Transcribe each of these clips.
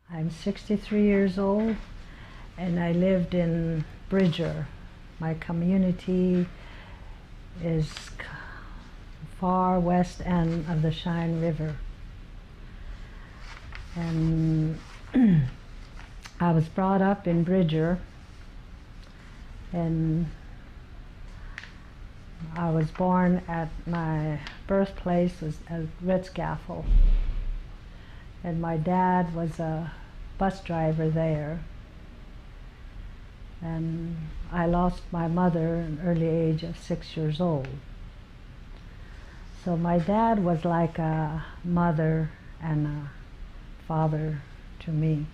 I'm 63 years old, and I lived in Bridger. My community is far west end of the Shine River. And I was brought up in Bridger, and I was born at my birthplace was at Ritzgaffel. And my dad was a bus driver there. And I lost my mother at an early age of 6 years old. So my dad was like a mother and a father to me.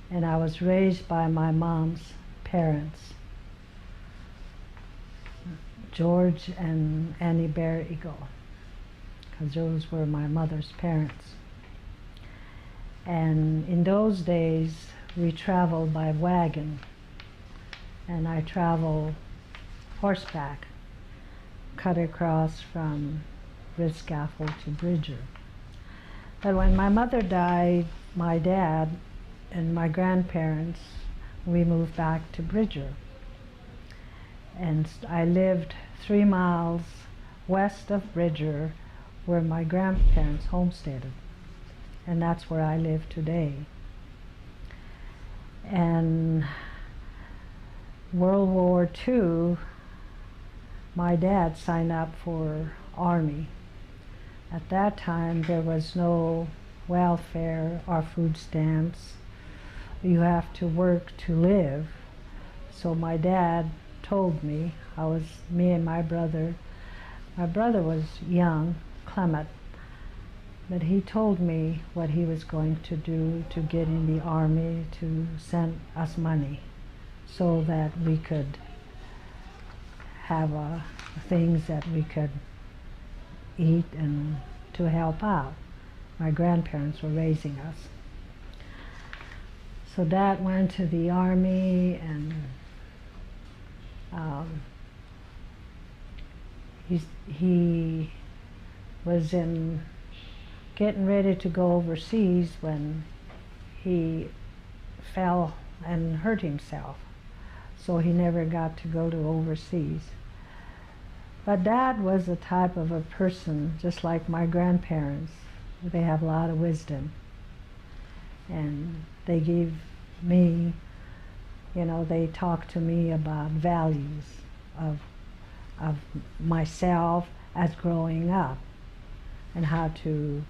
And I was raised by my mom's parents, George and Annie Bear Eagle, because those were my mother's parents. And in those days, we traveled by wagon, and I traveled horseback, cut across from Ritzgaffel to Bridger. But when my mother died, my dad and my grandparents, we moved back to Bridger. And I lived 3 miles west of Bridger, where my grandparents homesteaded. And that's where I live today. And World War II, my dad signed up for Army. At that time, there was no welfare or food stamps. You have to work to live. So my dad told me, me and my brother was young, Clement, but he told me what he was going to do to get in the Army, to send us money so that we could have things that we could eat and to help out. My grandparents were raising us. So Dad went to the Army, and he was getting ready to go overseas when he fell and hurt himself. So he never got to go to overseas. But Dad was the type of a person, just like my grandparents. They have a lot of wisdom. And they gave me, they talked to me about values of myself as growing up, and how to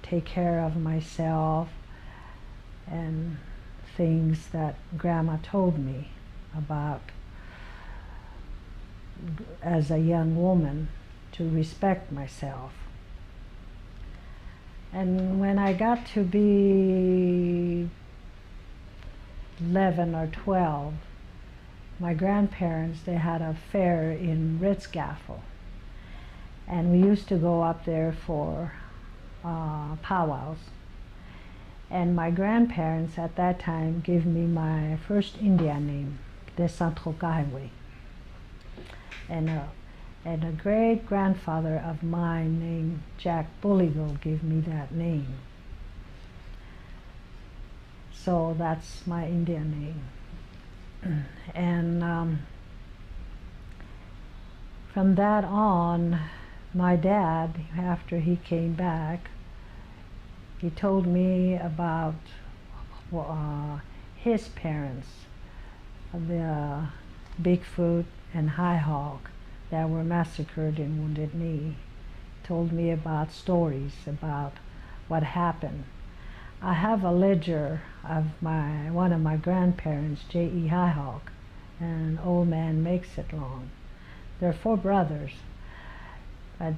take care of myself, and things that Grandma told me about as a young woman, to respect myself. And when I got to be 11 or 12, my grandparents, they had a fair in Ritzgaffel. And we used to go up there for powwows. And my grandparents at that time gave me my first Indian name, Desantokaiwe. And a great-grandfather of mine named Jack Bulligo gave me that name. So that's my Indian name. And from that on, my dad, after he came back, he told me about his parents, the Bigfoot and High Hawk that were massacred in Wounded Knee. Told me about stories about what happened. I have a ledger of one of my grandparents, J.E. High Hawk, and Old Man Makes It Long. There are 4 brothers.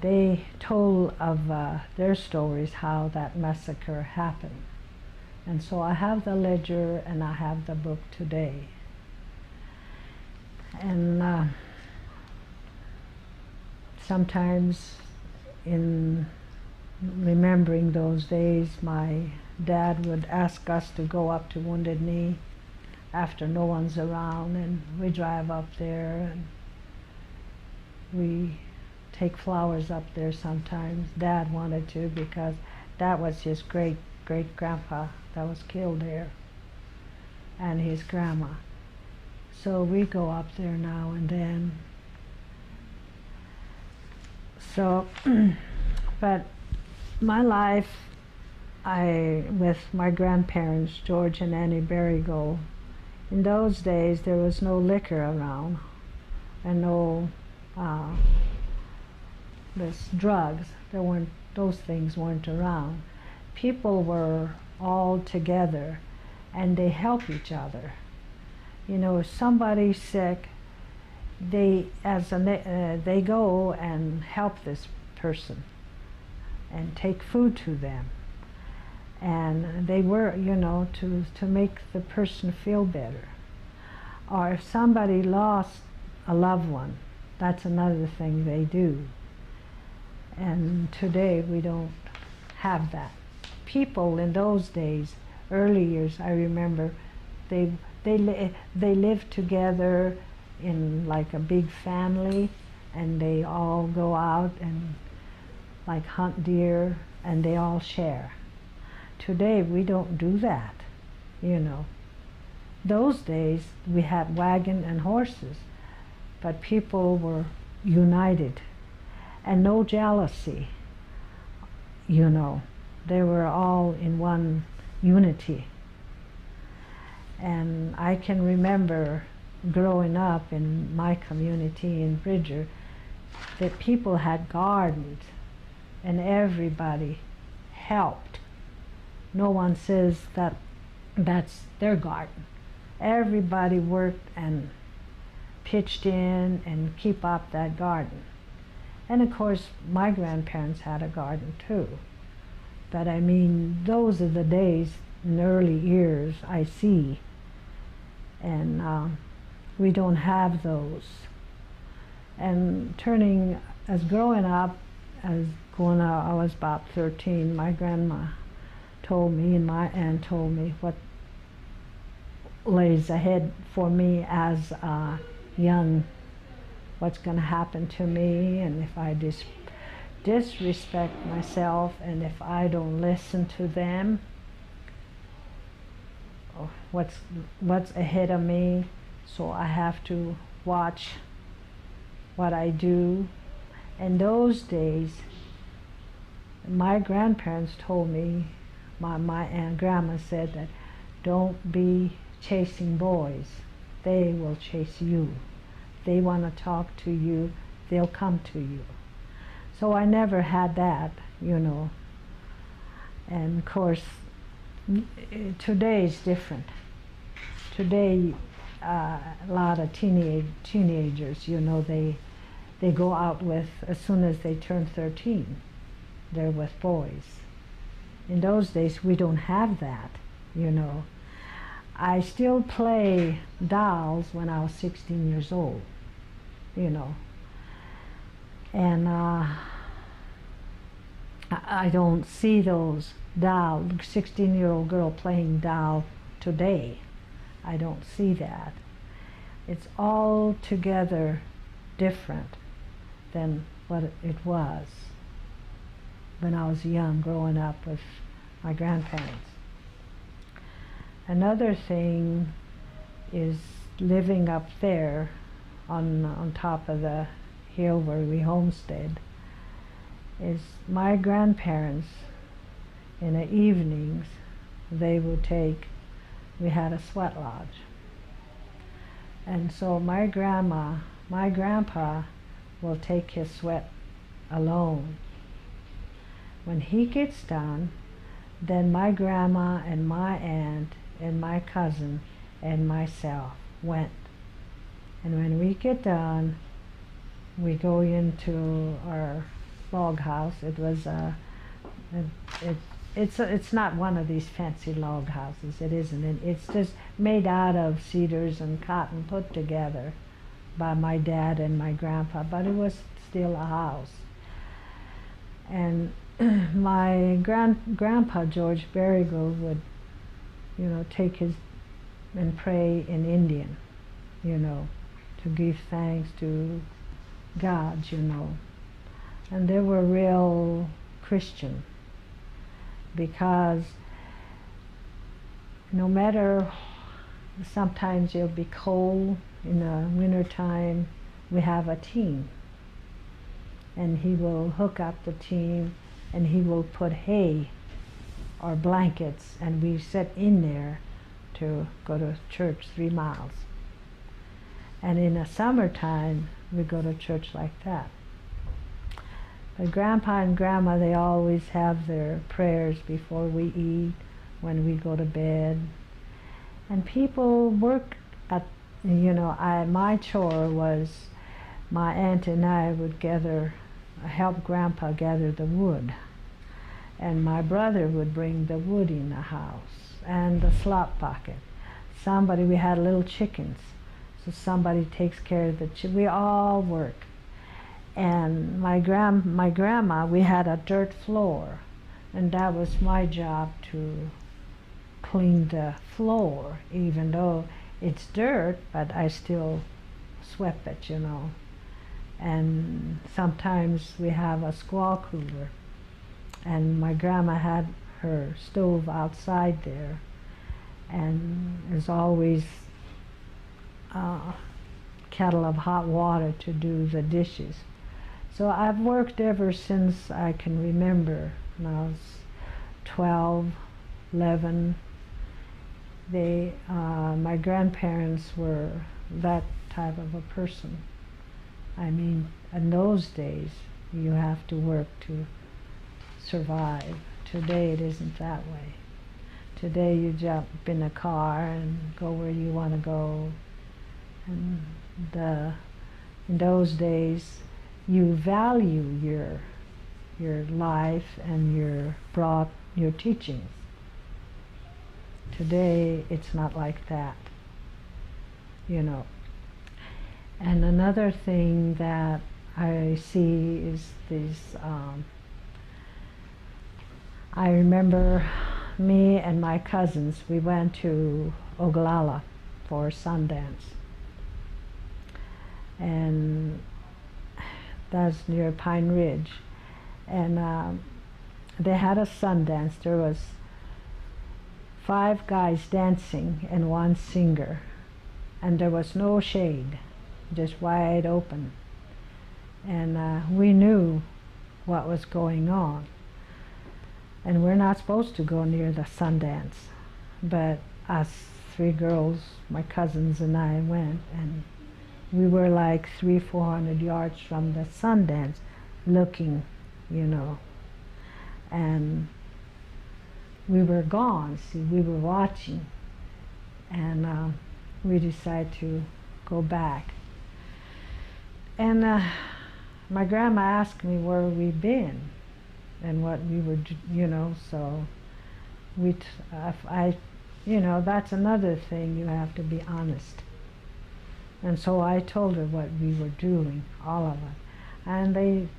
They told of their stories, how that massacre happened. And so I have the ledger and I have the book today. And sometimes in remembering those days, my dad would ask us to go up to Wounded Knee after no one's around, and we drive up there and we take flowers up there sometimes. Dad wanted to because that was his great-grandpa that was killed there, and his grandma. So we go up there now and then. So, but my life, with my grandparents, George and Annie Berrygold, in those days there was no liquor around and no this drugs. Those things weren't around. People were all together and they help each other. You know, if somebody's sick, they go and help this person and take food to them. And they were, you know, to make the person feel better. Or if somebody lost a loved one, that's another thing they do. And today we don't have that. People in those days, early years, I remember, they lived together in like a big family, and they all go out and like hunt deer, and they all share. Today we don't do that, you know. Those days we had wagon and horses, but people were united and no jealousy, you know. They were all in one unity. And I can remember growing up in my community in Bridger that people had gardens and everybody helped. No one says that that's their garden. Everybody worked and pitched in and keep up that garden. And of course my grandparents had a garden too. But I mean, those are the days in early years I see, and we don't have those. And growing up, I was about 13, my grandma told me and my aunt told me what lays ahead for me as a young, what's going to happen to me, and if I disrespect myself and if I don't listen to them, what's ahead of me. So I have to watch what I do. In those days, my grandparents told me, my aunt grandma said that don't be chasing boys. They will chase you. They want to talk to you, they'll come to you. So I never had that, you know. And of course, today is different. Today, a lot of teenagers, you know, they go out with, as soon as they turn 13, they're with boys. In those days, we don't have that, you know. I still play dolls when I was 16 years old, you know. And I don't see those 16-year-old girl playing doll today. I don't see that. It's altogether different than what it was when I was young, growing up with my grandparents. Another thing is living up there on top of the hill where we homestead, is my grandparents in the evenings, they would we had a sweat lodge. And so my grandpa will take his sweat alone. When he gets done, then my grandma and my aunt and my cousin and myself went. And when we get done, we go into our log house. It was it's not one of these fancy log houses. It isn't. It's just made out of cedars and cotton put together by my dad and my grandpa, but it was still a house. And my grandpa George Berrygold would, take his and pray in Indian, to give thanks to God, And they were real Christian, because no matter, sometimes it'll be cold in the wintertime, we have a team. And he will hook up the team and he will put hay or blankets, and we sit in there to go to church 3 miles. And in the summertime, we go to church like that. But Grandpa and Grandma, they always have their prayers before we eat, when we go to bed. And people work at, my chore was, my aunt and I would help Grandpa gather the wood. And my brother would bring the wood in the house, and the slop bucket. We had little chickens, so somebody takes care of the chickens. We all work. And my grandma, we had a dirt floor, and that was my job to clean the floor, even though it's dirt, but I still swept it, And sometimes we have a squaw cooler, and my grandma had her stove outside there, and there's always a kettle of hot water to do the dishes. So I've worked ever since I can remember. When I was 12, 11, my grandparents were that type of a person. I mean, in those days, you have to work to survive. Today it isn't that way. Today you jump in a car and go where you want to go. And in those days, you value your life and your teachings. Today it's not like that, And another thing that I see is these, I remember me and my cousins, we went to Oglala for Sundance. And that's near Pine Ridge. And they had a Sundance. There was 5 guys dancing and 1 singer. And there was no shade, just wide open. And we knew what was going on. And we're not supposed to go near the Sundance. But us 3 girls, my cousins and I, went, and we were like 300-400 yards from the Sundance, looking, and we were gone. See, we were watching, and we decided to go back. And my grandma asked me where we'd been and what we were, so that's another thing, you have to be honest. And so I told her what we were doing, all of it. And they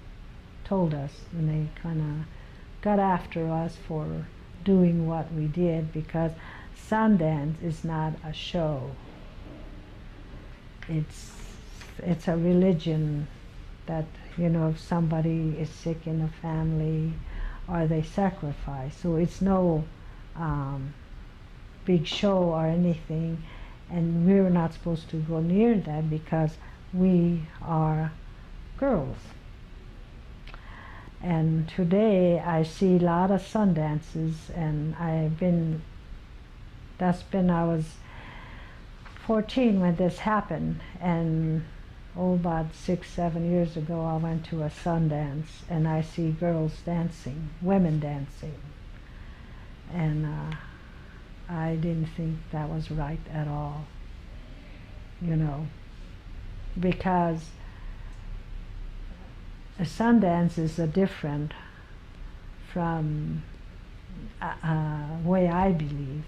told us, and they kind of got after us for doing what we did, because Sundance is not a show. It's a religion that, if somebody is sick in a family, or they sacrifice. So it's no big show or anything. And we're not supposed to go near that because we are girls. And today I see a lot of Sundances, and I was 14 when this happened, and about 6-7 years ago I went to a Sundance, and I see girls dancing, women dancing. And I didn't think that was right at all, because a Sundance is different from way I believe.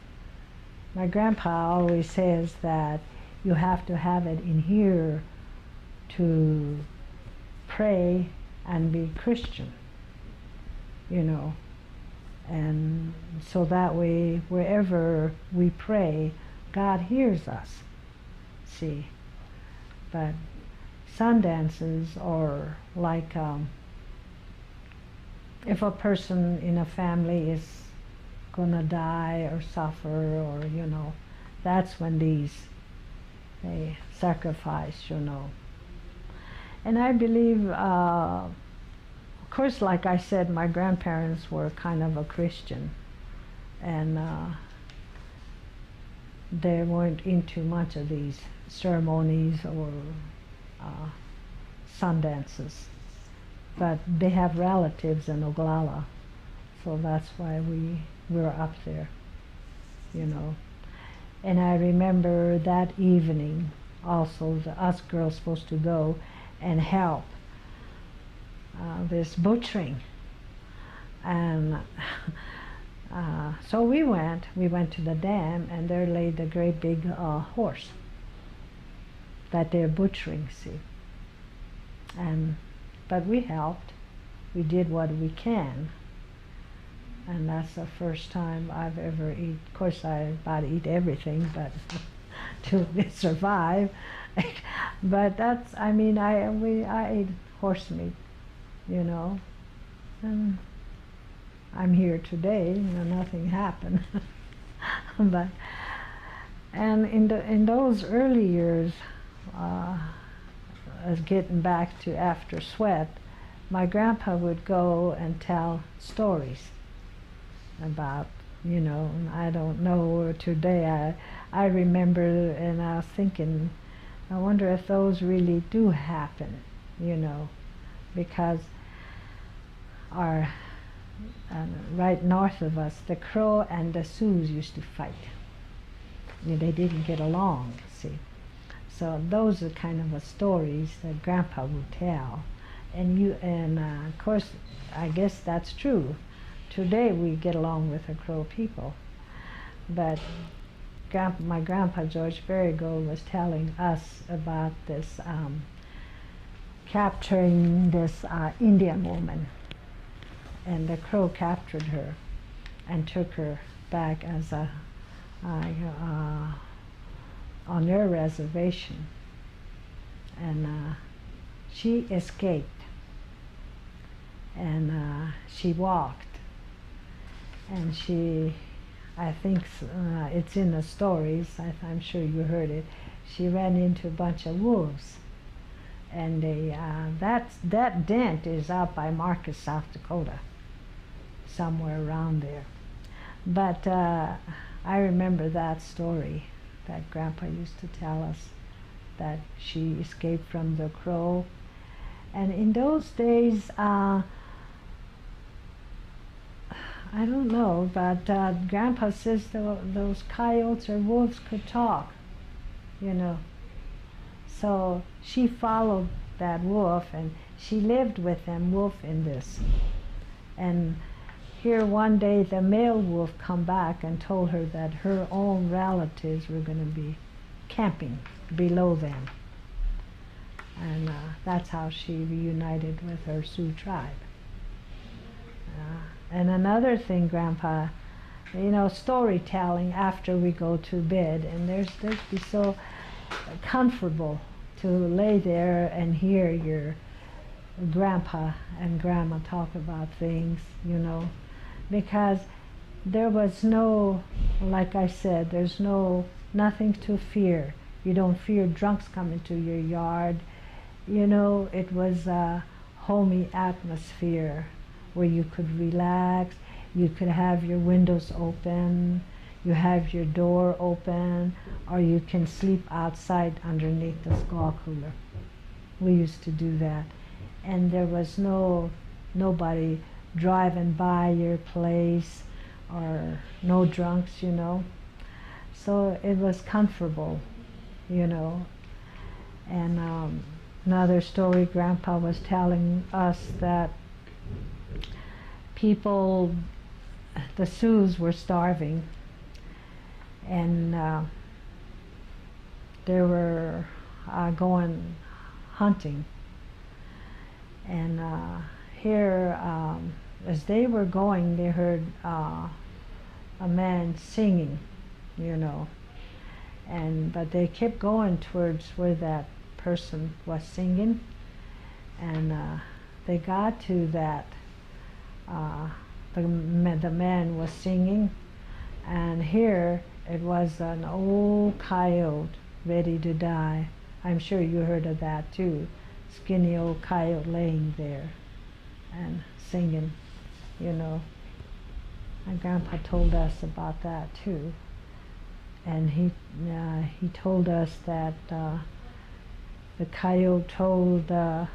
My grandpa always says that you have to have it in here to pray and be Christian, you know. And so that way, wherever we pray, God hears us, see. But sun dances are like if a person in a family is gonna die or suffer, or you know, that's when they sacrifice, you know. And I believe, of course, like I said, my grandparents were kind of a Christian, and they weren't into much of these ceremonies or sun dances. But they have relatives in Oglala, so that's why we were up there, you know. And I remember that evening also, us girls supposed to go and help this butchering. And so we went to the dam, and there lay the great big horse that they're butchering, see. But we helped. We did what we can. And that's the first time I've ever eaten. Of course, I about eat everything, but to survive. But that's, I mean, I ate horse meat, you know. And I'm here today, you know, nothing happened. But, and in those early years, as getting back to after sweat, my grandpa would go and tell stories about, you know, I don't know, today I remember, and I was thinking, I wonder if those really do happen, you know, because our right north of us, the Crow and the Sioux used to fight. You know, they didn't get along, see. So those are kind of the stories that Grandpa would tell, and of course, I guess that's true. Today we get along with the Crow people, but my grandpa George Berrygold was telling us about this capturing this Indian woman, and the Crow captured her and took her back as on their reservation, and she escaped, and she walked, and she, I think it's in the stories, I'm sure you heard it, she ran into a bunch of wolves, and that dent is out by Marcus, South Dakota, somewhere around there. But I remember that story that Grandpa used to tell us, that she escaped from the Crow. And in those days, I don't know, but Grandpa says those coyotes or wolves could talk, you know. So she followed that wolf, and she lived with them, wolf in this. And here one day the male wolf come back and told her that her own relatives were going to be camping below them. And that's how she reunited with her Sioux tribe. And another thing, Grandpa, you know, storytelling after we go to bed, and there's be so comfortable to lay there and hear your Grandpa and Grandma talk about things, you know, because there was no, like I said, there's nothing to fear. You don't fear drunks coming to your yard. You know, it was a homey atmosphere where you could relax, you could have your windows open, you have your door open, or you can sleep outside underneath the skull cooler. We used to do that. And there was nobody driving by your place, or no drunks, you know. So it was comfortable, you know. And another story Grandpa was telling us, that people the Sioux were starving, and they were going hunting. And here, as they were going, they heard a man singing, you know. But they kept going towards where that person was singing, and they got to that. The man was singing, and here it was an old coyote ready to die. I'm sure you heard of that too. Skinny old coyote laying there and singing, you know. My grandpa told us about that too. And he told us that the coyote told the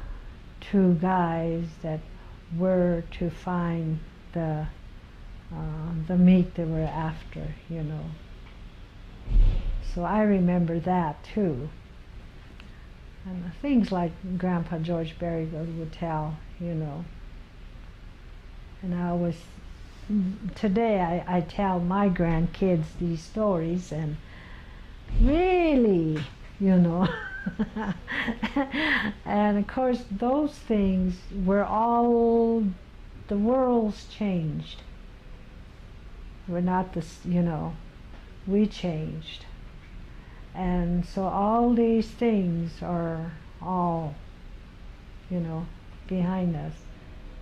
two guys that were to find the meat they were after, you know. So I remember that too. And things like Grandpa George Berrygold would tell, you know. And I always, today I tell my grandkids these stories, and really, you know. And of course those things were all, the world's changed. We're not this, you know, we changed. And so all these things are all, you know, behind us.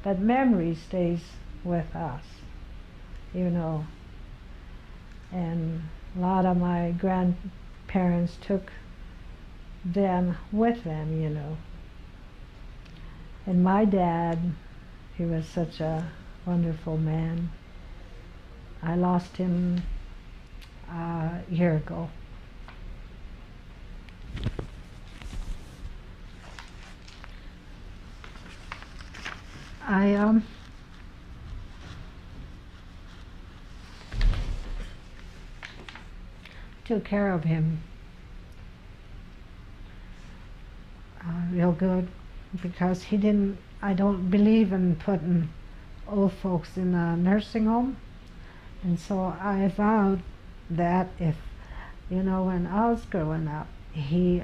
But memory stays with us, you know. And a lot of my grandparents took them with them, you know. And my dad, he was such a wonderful man. I lost him a year ago. I took care of him real good, because he didn't, I don't believe in putting old folks in a nursing home. And so I vowed that if, you know, when I was growing up, he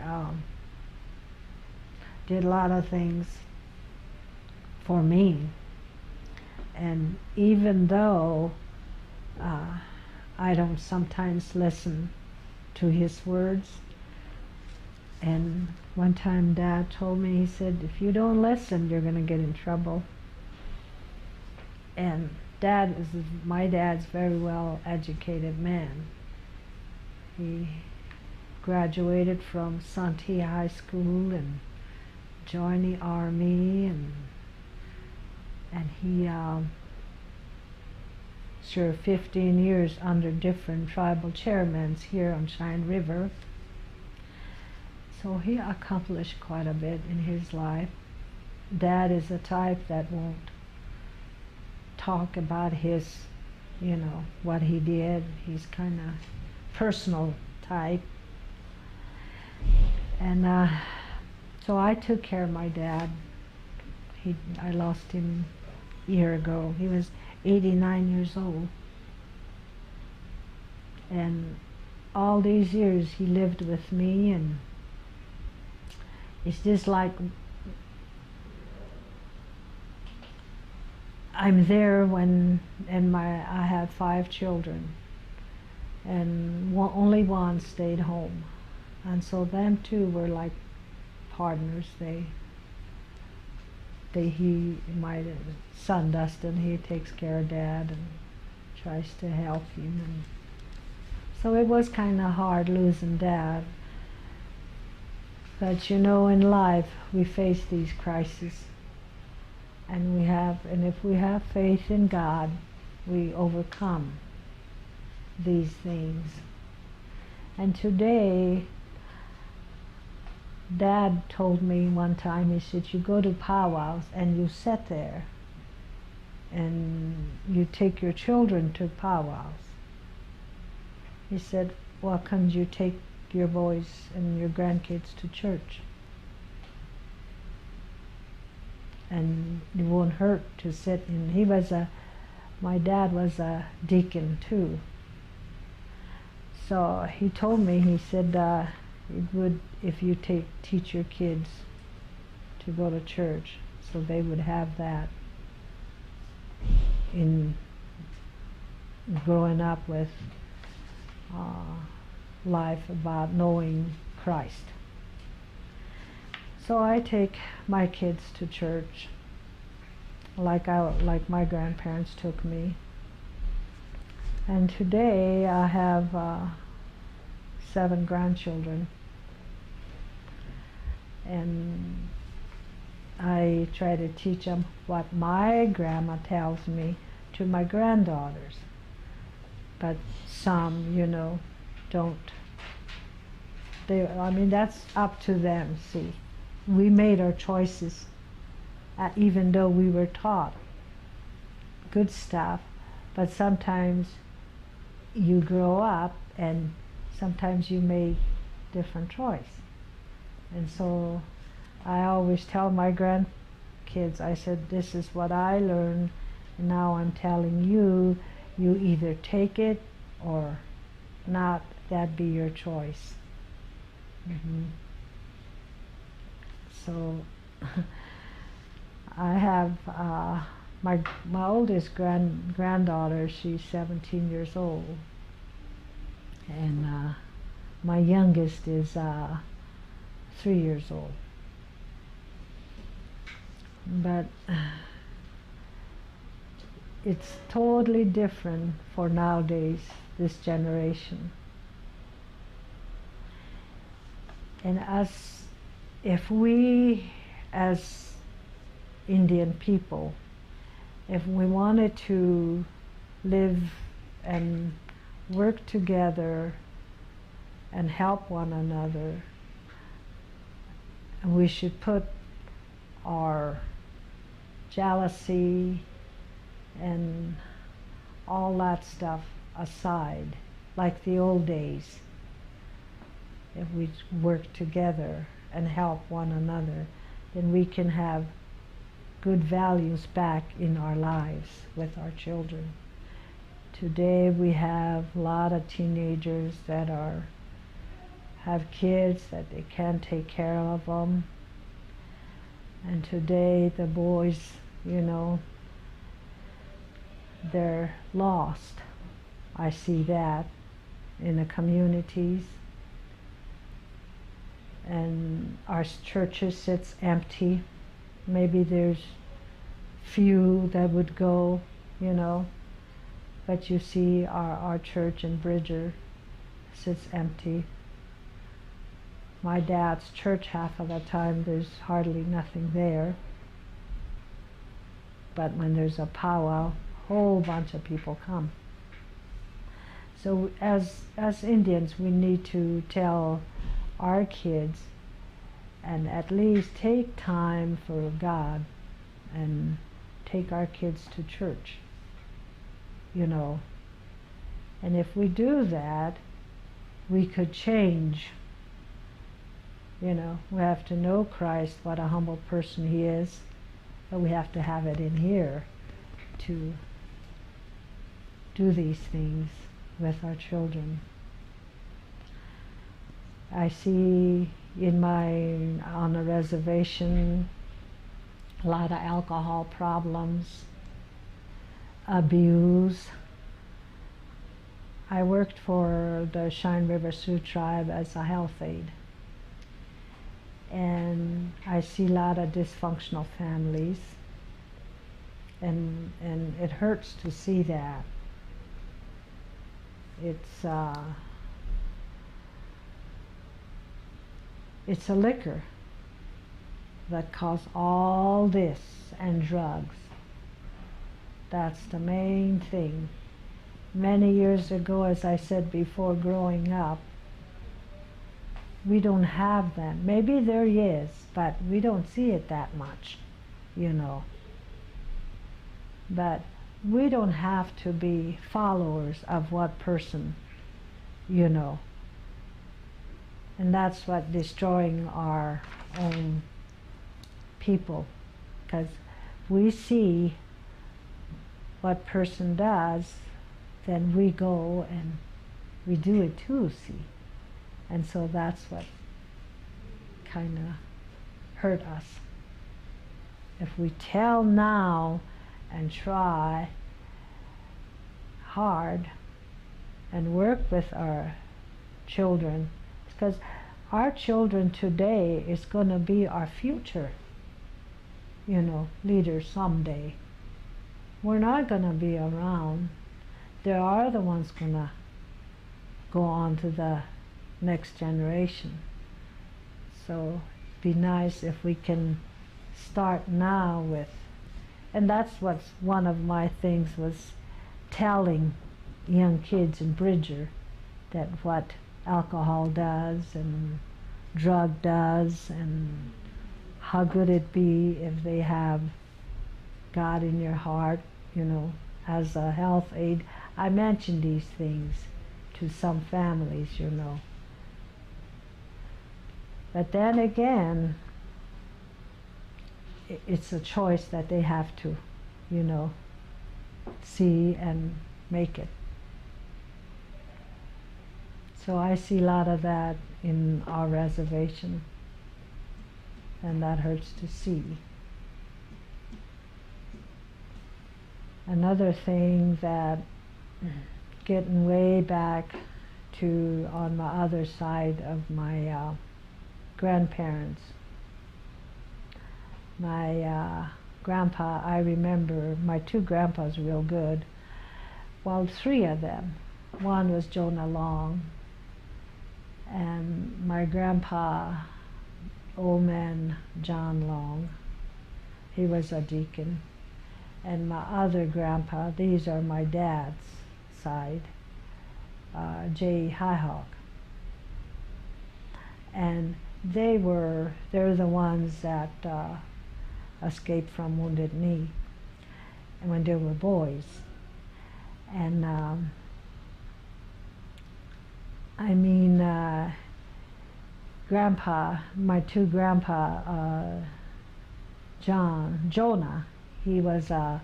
did a lot of things for me. And even though I don't sometimes listen to his words, and one time Dad told me, he said, if you don't listen, you're going to get in trouble. And my dad's very well educated man. He graduated from Santee High School and joined the Army, and he served 15 years under different tribal chairmen here on Cheyenne River. So he accomplished quite a bit in his life. Dad is the type that won't talk about his, you know, what he did. He's kind of personal type. And so I took care of my dad. I lost him a year ago. He was 89 years old. And all these years he lived with me, and it's just like I'm there when, and I had 5 children, and only one stayed home. And so them two were like partners. My son Dustin, he takes care of Dad and tries to help him. And so it was kind of hard losing Dad. But you know, in life we face these crises, and if we have faith in God, we overcome these things. And today, Dad told me one time, he said, you go to powwows and you sit there and you take your children to powwows. He said, why can't you take your boys and your grandkids to church? And it won't hurt to sit in. He was a My dad was a deacon too. So he told me, he said, it would, if you teach your kids to go to church, so they would have that in growing up with life about knowing Christ. So I take my kids to church like my grandparents took me. And today I have 7 grandchildren, and I try to teach them what my grandma tells me to my granddaughters. But some, don't. I mean, that's up to them, see. We made our choices, even though we were taught good stuff, but sometimes you grow up and sometimes you make different choice. And so I always tell my grandkids, I said, this is what I learned, and now I'm telling you, you either take it or not, that be your choice. So I have my oldest granddaughter, she's 17 years old, and my youngest is 3 years old. But it's totally different for nowadays, this generation. And if we as Indian people, if we wanted to live and work together and help one another, we should put our jealousy and all that stuff aside, like the old days. If we work together and help one another, then we can have good values back in our lives with our children. Today we have a lot of teenagers that have kids that they can't take care of them. And today the boys, they're lost. I see that in the communities. And our churches sits empty. Maybe there's few that would go, but you see our church in Bridger sits empty. My dad's church, half of the time there's hardly nothing there. But when there's a powwow, a whole bunch of people come. So as Indians, we need to tell our kids and at least take time for God and take our kids to church, And if we do that, we could change. We have to know Christ, what a humble person he is, but we have to have it in here to do these things with our children. I see on the reservation a lot of alcohol problems, abuse. I worked for the Cheyenne River Sioux tribe as a health aide, and I see a lot of dysfunctional families, and it hurts to see that. It's a liquor that caused all this, and drugs. That's the main thing. Many years ago, as I said before, growing up, we don't have them. Maybe there is, but we don't see it that much, But we don't have to be followers of what person, And that's what destroying our own people, because we see what person does, then we go and we do it too, see. And so that's what kind of hurt us. If we tell now and try hard and work with our children, because our children today is going to be our future, leaders someday. We're not going to be around. They are the ones going to go on to the next generation. So it'd be nice if we can start now with, and that's what's one of my things was telling young kids in Bridger that what alcohol does and drug does and how good it be if they have God in your heart, as a health aid. I mention these things to some families, But then again, it's a choice that they have to, see and make it. So I see a lot of that in our reservation, and that hurts to see. Another thing that, getting way back to on my other side of my grandparents, my grandpa, I remember my two grandpas real good. Well, three of them. One was Jonah Long, and my grandpa, old man John Long, he was a deacon. And my other grandpa, these are my dad's side, J. Highhawk. And they're the ones that escaped from Wounded Knee, and when they were boys. And my two grandpa, Jonah, he was a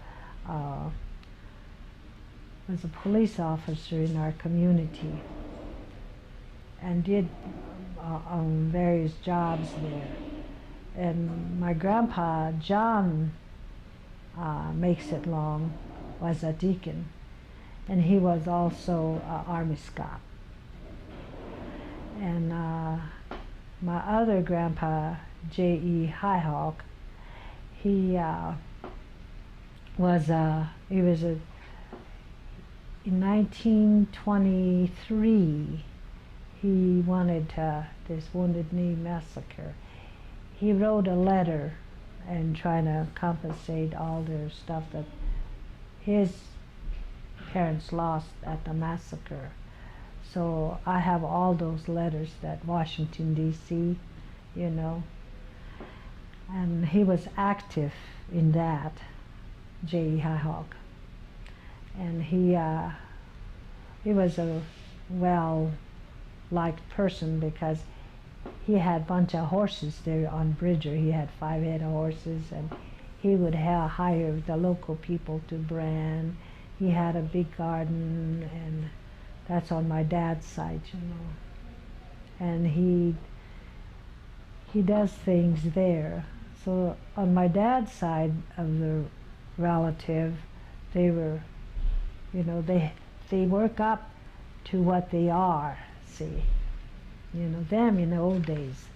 police officer in our community and did various jobs there. And my grandpa, John Makes It Long, was a deacon, and he was also an Army Scout. And my other grandpa, J.E. Highhawk, he was in 1923, he wanted this Wounded Knee massacre. He wrote a letter and trying to compensate all their stuff that his parents lost at the massacre. So I have all those letters that Washington, D.C., and he was active in that, J.E. Highhawk. And he was a well-liked person because he had a bunch of horses there on Bridger. He had 5 head of horses, and he would hire the local people to brand. He had a big garden, and that's on my dad's side, And he does things there. So on my dad's side of the relative, they were, they work up to what they are, see. Them in the old days,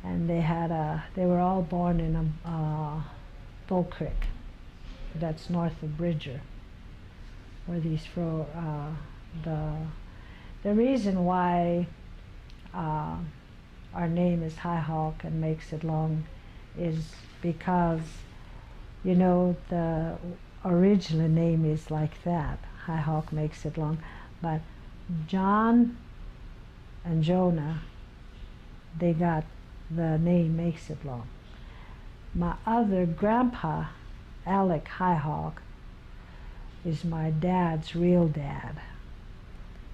And they were all born in Bull Creek, that's north of Bridger, where these the reason why our name is Highhawk and Makes It Long is because, the original name is like that, Highhawk Makes It Long, but John and Jonah, they got the name Makes It Long. My other grandpa, Alec Highhawk, is my dad's real dad,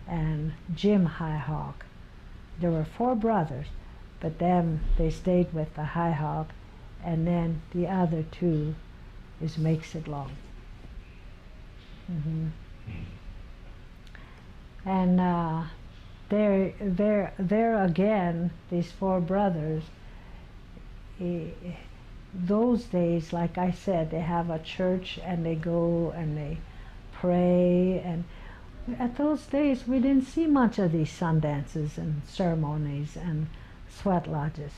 and Jim Highhawk. There were 4 brothers, but then they stayed with the Highhawk, and then the other 2 is makes it long. Hmm. And there again, these four brothers, eh, those days, like I said, they have a church and they go and they pray. And at those days, we didn't see much of these sun dances and ceremonies and sweat lodges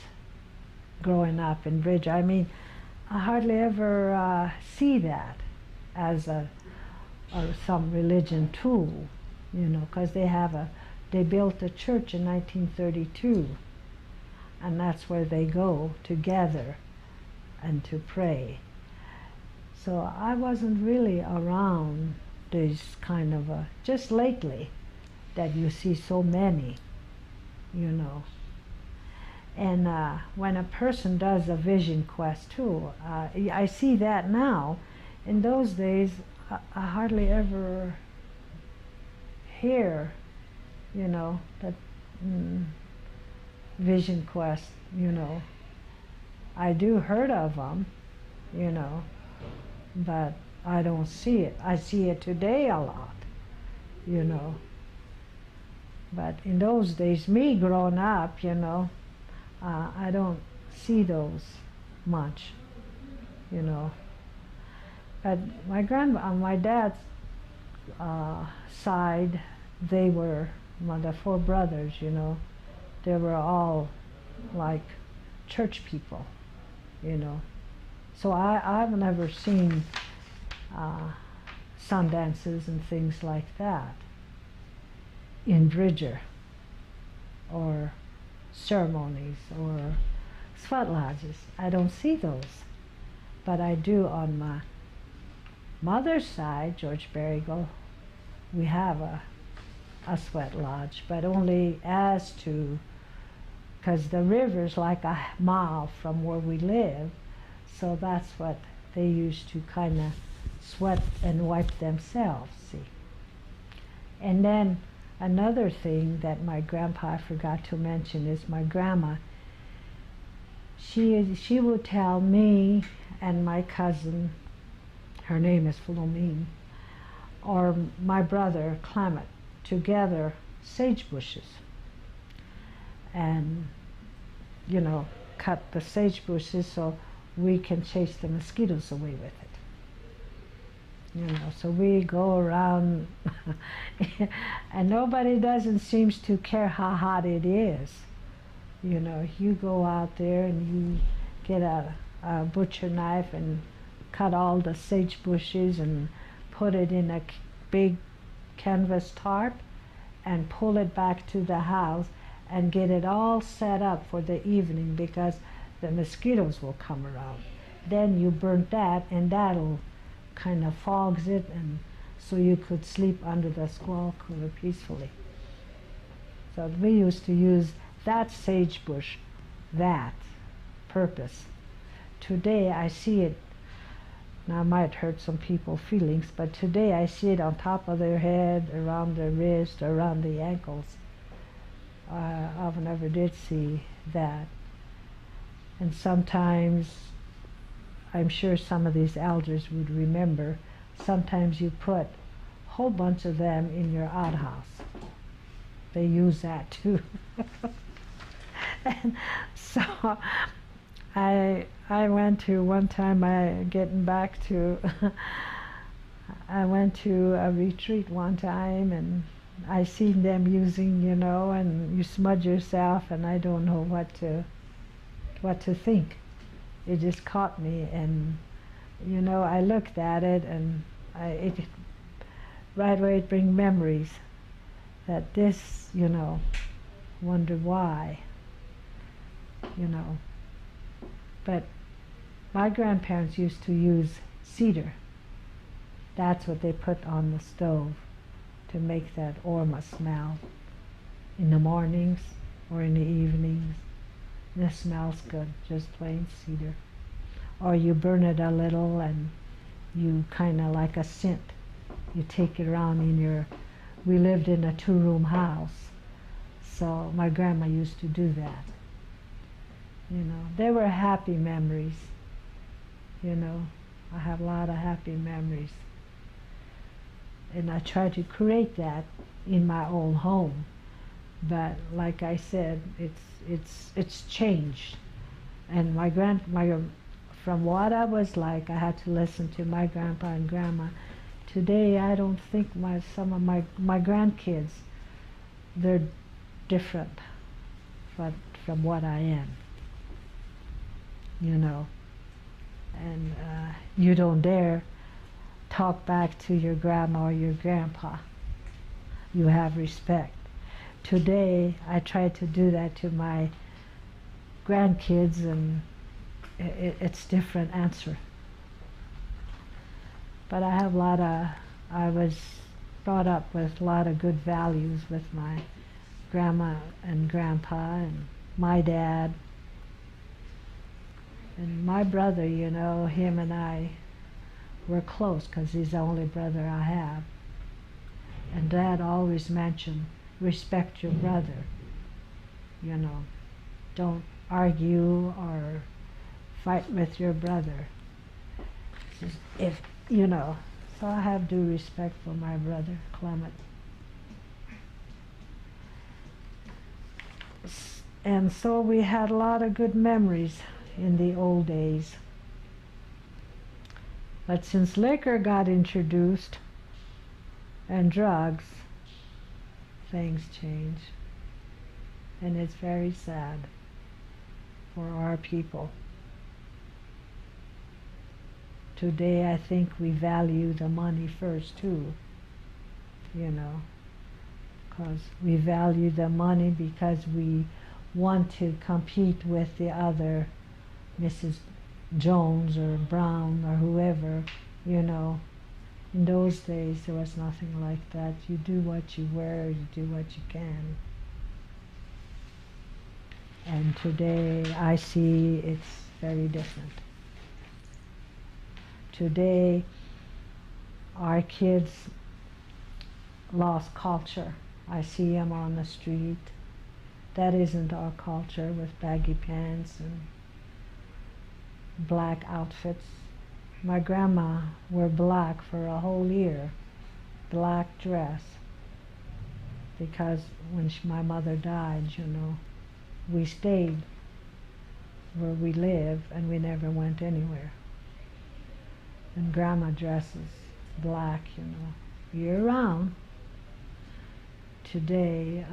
growing up in Bridge. I mean, I hardly ever see that as or some religion tool, you know, because they built a church in 1932, and that's where they go to gather and to pray. So I wasn't really around this kind of just lately that you see so many, you know. And when a person does a vision quest too, I see that now. In those days, I hardly ever hear, you know, that vision quest, you know. I do heard of them, you know, but I don't see it. I see it today a lot, you know. But in those days, me growing up, you know, I don't see those much, you know. But my dad's side, they were, the four brothers, you know, they were all like church people, you know. So I've never seen sun dances and things like that in Bridger, or ceremonies or sweat lodges. I don't see those, but I do on my mother's side, George Berrigal. We have a sweat lodge, but only as to, because the river's like a mile from where we live, so that's what they used to kind of sweat and wipe themselves, see. And then another thing that my grandpa forgot to mention is my grandma. She would tell me and my cousin, her name is Philomene, or my brother Clement, to gather sage bushes and, you know, cut the sage bushes so we can chase the mosquitoes away with it. You know, so we go around and nobody doesn't seems to care how hot it is. You know, you go out there and you get a butcher knife and cut all the sage bushes and put it in a big canvas tarp and pull it back to the house and get it all set up for the evening, because the mosquitoes will come around. Then you burn that and that'll kind of fogs it, and so you could sleep under the squall cooler peacefully. So we used to use that sagebush, that purpose. Today I see it, now it might hurt some people's feelings, but today I see it on top of their head, around their wrist, around the ankles. I never did see that. And sometimes, I'm sure some of these elders would remember, sometimes you put a whole bunch of them in your outhouse. They use that too. And so I went to, one time, I went to a retreat one time, and I seen them using, you know, and you smudge yourself, and I don't know what to think. It just caught me, and you know, I looked at it, and right away it brings memories that this, you know, wonder why, you know. But my grandparents used to use cedar. That's what they put on the stove to make that orma smell in the mornings or in the evenings. This smells good, just plain cedar. Or you burn it a little and you kind of like a scent. You take it around in your, we lived in a 2-room house, so my grandma used to do that. You know, they were happy memories, you know. I have a lot of happy memories. And I try to create that in my own home. But like I said, it's changed. And from what I was like, I had to listen to my grandpa and grandma. Today, I don't think some of my grandkids, they're different from what I am, you know. And you don't dare talk back to your grandma or your grandpa. You have respect. Today, I try to do that to my grandkids, and it's different answer. But I was brought up with a lot of good values with my grandma and grandpa and my dad. And my brother, you know, him and I were close because he's the only brother I have. And Dad always mentioned, respect your brother, you know. Don't argue or fight with your brother. If, you know, so I have due respect for my brother, Clement. And so we had a lot of good memories in the old days. But since liquor got introduced and drugs, things change. And it's very sad for our people. Today I think we value the money first too, you know, because we value the money because we want to compete with the other Mrs. Jones or Brown or whoever, you know. In those days there was nothing like that. You do what you wear, you do what you can. And today I see it's very different. Today our kids lost culture. I see them on the street. That isn't our culture, with baggy pants and black outfits. My grandma wore black for a whole year, black dress, because when my mother died, you know, we stayed where we live and we never went anywhere. And grandma dresses black, you know, year round. Today,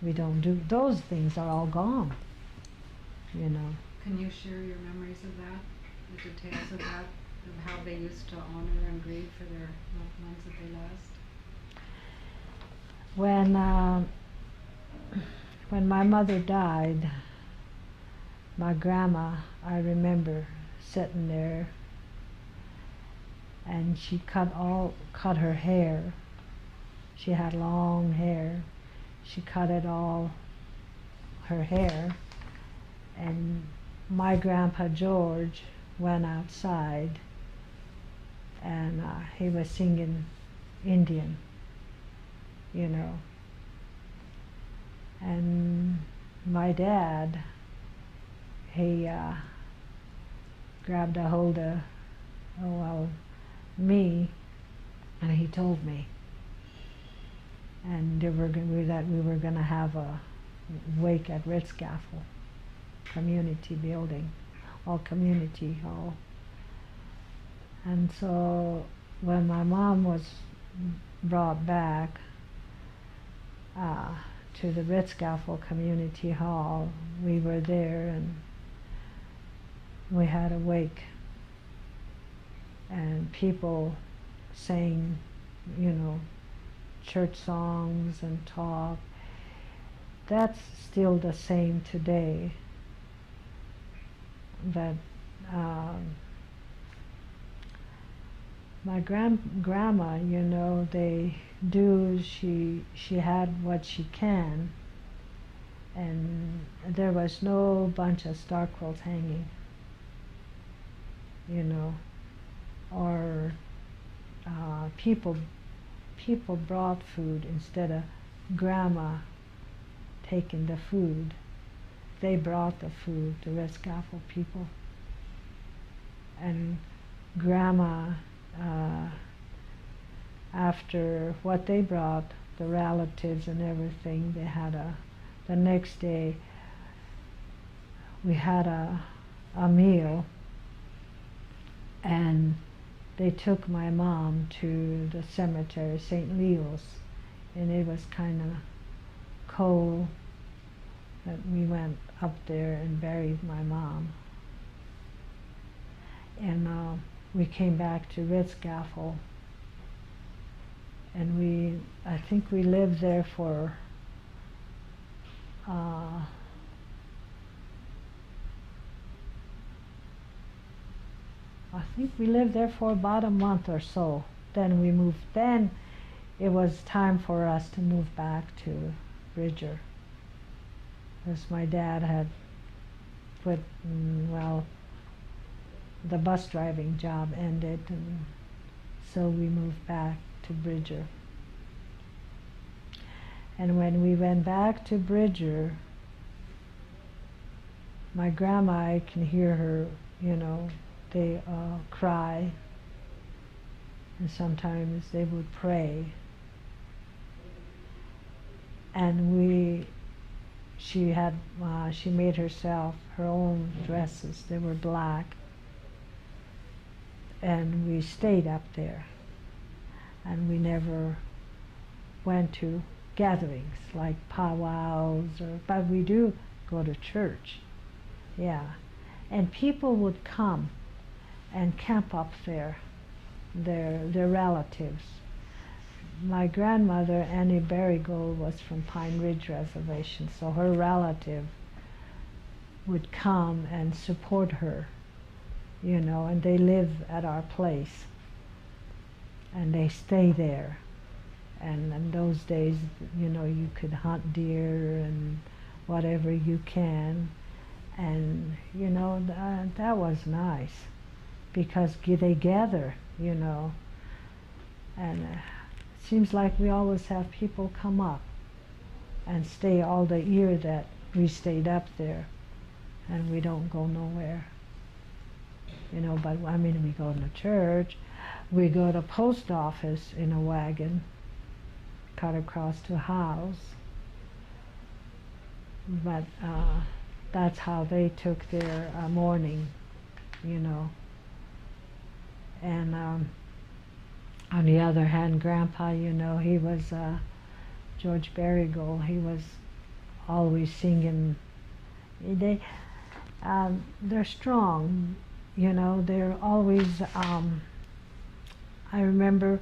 we don't do, those things are all gone, you know. Can you share your memories of that, the details of that, of how they used to honor and grieve for their loved ones that they lost? When my mother died, my grandma, I remember sitting there, and she cut her hair. She had long hair. She cut it all, her hair, and my grandpa George went outside, and he was singing Indian, you know. And my dad, he grabbed a hold of, me, and he told me. And we were going to have a wake at Ritzgaffel community building, or community hall. And so when my mom was brought back to the Ritzgaffel community hall, we were there and we had a wake, and people sang, you know, church songs and talk. That's still the same today. But my grandma, you know, she had what she can, and there was no bunch of star quilts hanging, you know, or people brought food instead of grandma taking the food. They brought the food, the Ritzgaffel people. And Grandma, uh, after what they brought, the relatives and everything, the next day we had a meal, and they took my mom to the cemetery, St. Leo's, and it was kind of cold that we went up there and buried my mom. And we came back to Ritzgaffel, and I think we lived there for about a month or so. Then we moved. Then it was time for us to move back to Bridger, because my dad had put, well, the bus driving job ended, and so we moved back to Bridger. And when we went back to Bridger, my grandma, I can hear her, they cry, and sometimes they would pray. And she made herself her own dresses. They were black, and we stayed up there, and we never went to gatherings like powwows, but we do go to church, yeah. And people would come and camp up there, their relatives. My grandmother, Annie Berrygold, was from Pine Ridge Reservation, so her relative would come and support her, and they live at our place, and they stay there. And in those days, you could hunt deer and whatever you can, and that was nice, because they gather, and it seems like we always have people come up and stay all the year that we stayed up there, and we don't go nowhere, but I mean, we go to church, we go to post office in a wagon, cut across to a house, but that's how they took their mourning, And on the other hand, Grandpa, he was George Berrygold. He was always singing. They're strong, They're always. I remember,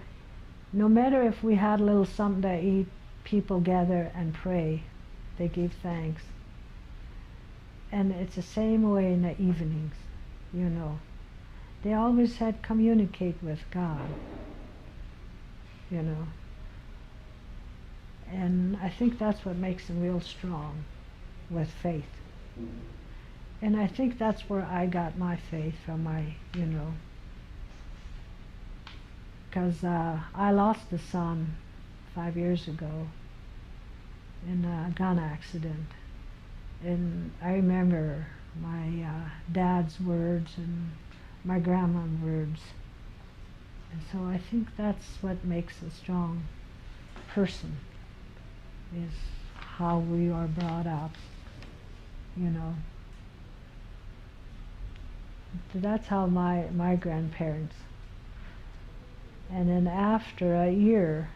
no matter if we had a little something to eat, people gather and pray. They give thanks. And it's the same way in the evenings, They always had communicate with God, And I think that's what makes them real strong, with faith. And I think that's where I got my faith from, because I lost a son 5 years ago in a gun accident. And I remember my dad's words and my grandma's words. And so I think that's what makes a strong person, is how we are brought up, So that's how my grandparents. And then after a year,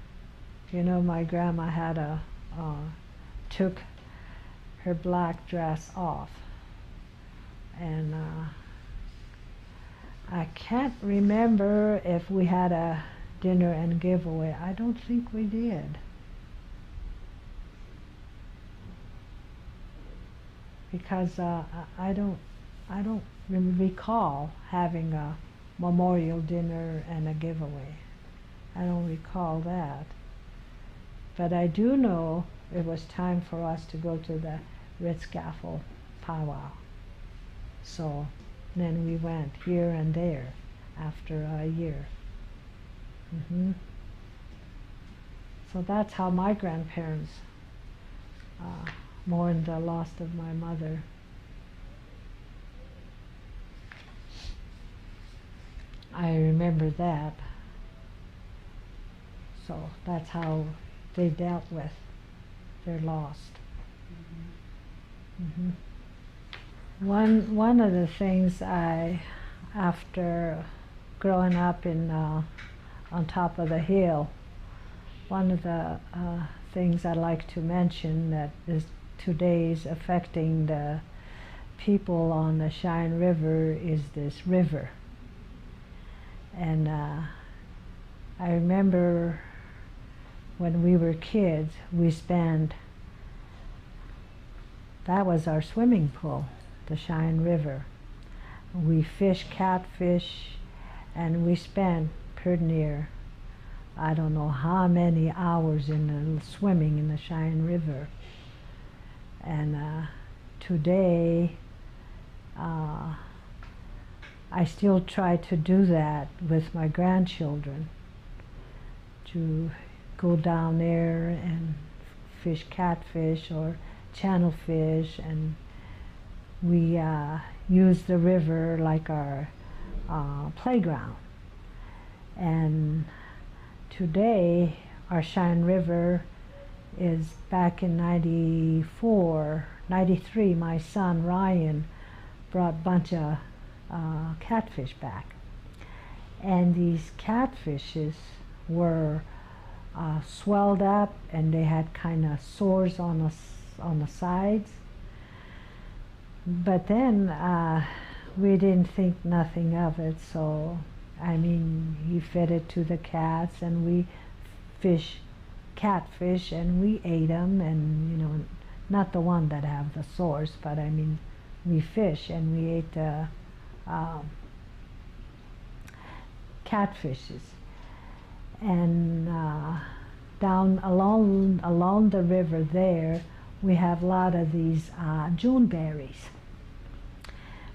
my grandma had took her black dress off, and I can't remember if we had a dinner and giveaway. I don't think we did, because I don't recall having a memorial dinner and a giveaway. I don't recall that. But I do know it was time for us to go to the Ritzgaffel powwow. So then we went here and there after a year. So that's how my grandparents mourned the loss of my mother. I remember that. So that's how they dealt with their lost. Mm-hmm. One of the things after growing up in on top of the hill, one of the things I like to mention that is today's affecting the people on the Cheyenne River is this river. And I remember when we were kids, that was our swimming pool, the Cheyenne River. We fished catfish, and we spent pretty near, I don't know how many hours swimming in the Cheyenne River. And today, I still try to do that with my grandchildren, to go down there and fish catfish or channel fish, and we use the river like our playground. And today our Cheyenne River is back in 94, 93, my son Ryan brought a bunch of catfish back. And these catfishes were swelled up, and they had kind of sores on the sides. But then we didn't think nothing of it, so I mean, he fed it to the cats, and we fish catfish, and we ate them, and you know, not the one that have the sores, but I mean, we fish and we ate the catfishes. And down along the river there, we have a lot of these June berries,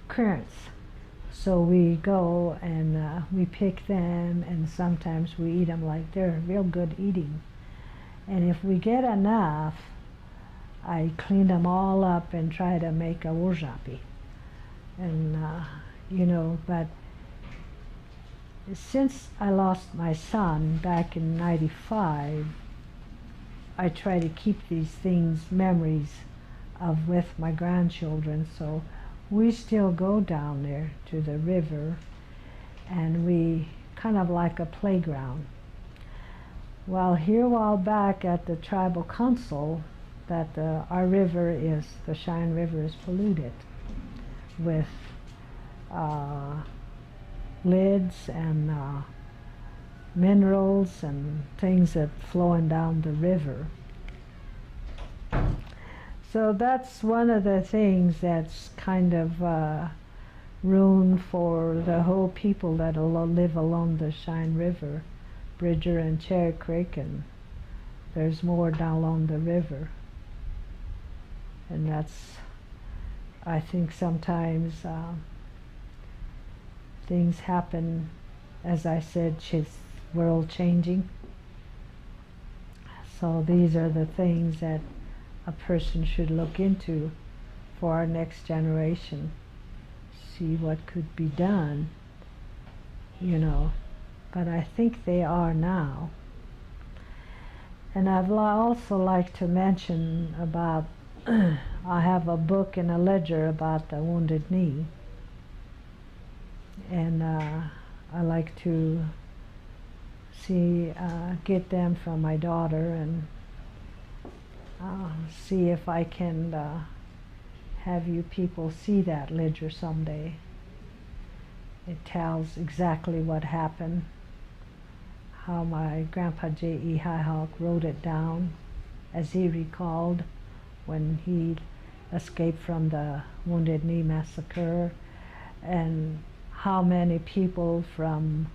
currants. So we go and we pick them, and sometimes we eat them. Like, they're real good eating. And if we get enough, I clean them all up and try to make a wojapi. And you know, but since I lost my son back in 95, I try to keep these things, memories of with my grandchildren. So we still go down there to the river, and we kind of like a playground. Well, here a while back at the tribal council, that our river the Cheyenne River is polluted with lids and minerals and things that flowing down the river. So that's one of the things that's kind of ruined for the whole people that live along the Cheyenne River, Bridger and Cherry Creek, and there's more down along the river. And that's, I think sometimes things happen, as I said, world changing. So these are the things that a person should look into for our next generation, see what could be done, you know. But I think they are now. And I'd also like to mention about I have a book and a ledger about the Wounded Knee, and I like to get them from my daughter, and see if I can have you people see that ledger someday. It tells exactly what happened, how my grandpa J.E. Highhawk wrote it down as he recalled when he escaped from the Wounded Knee massacre, and how many people from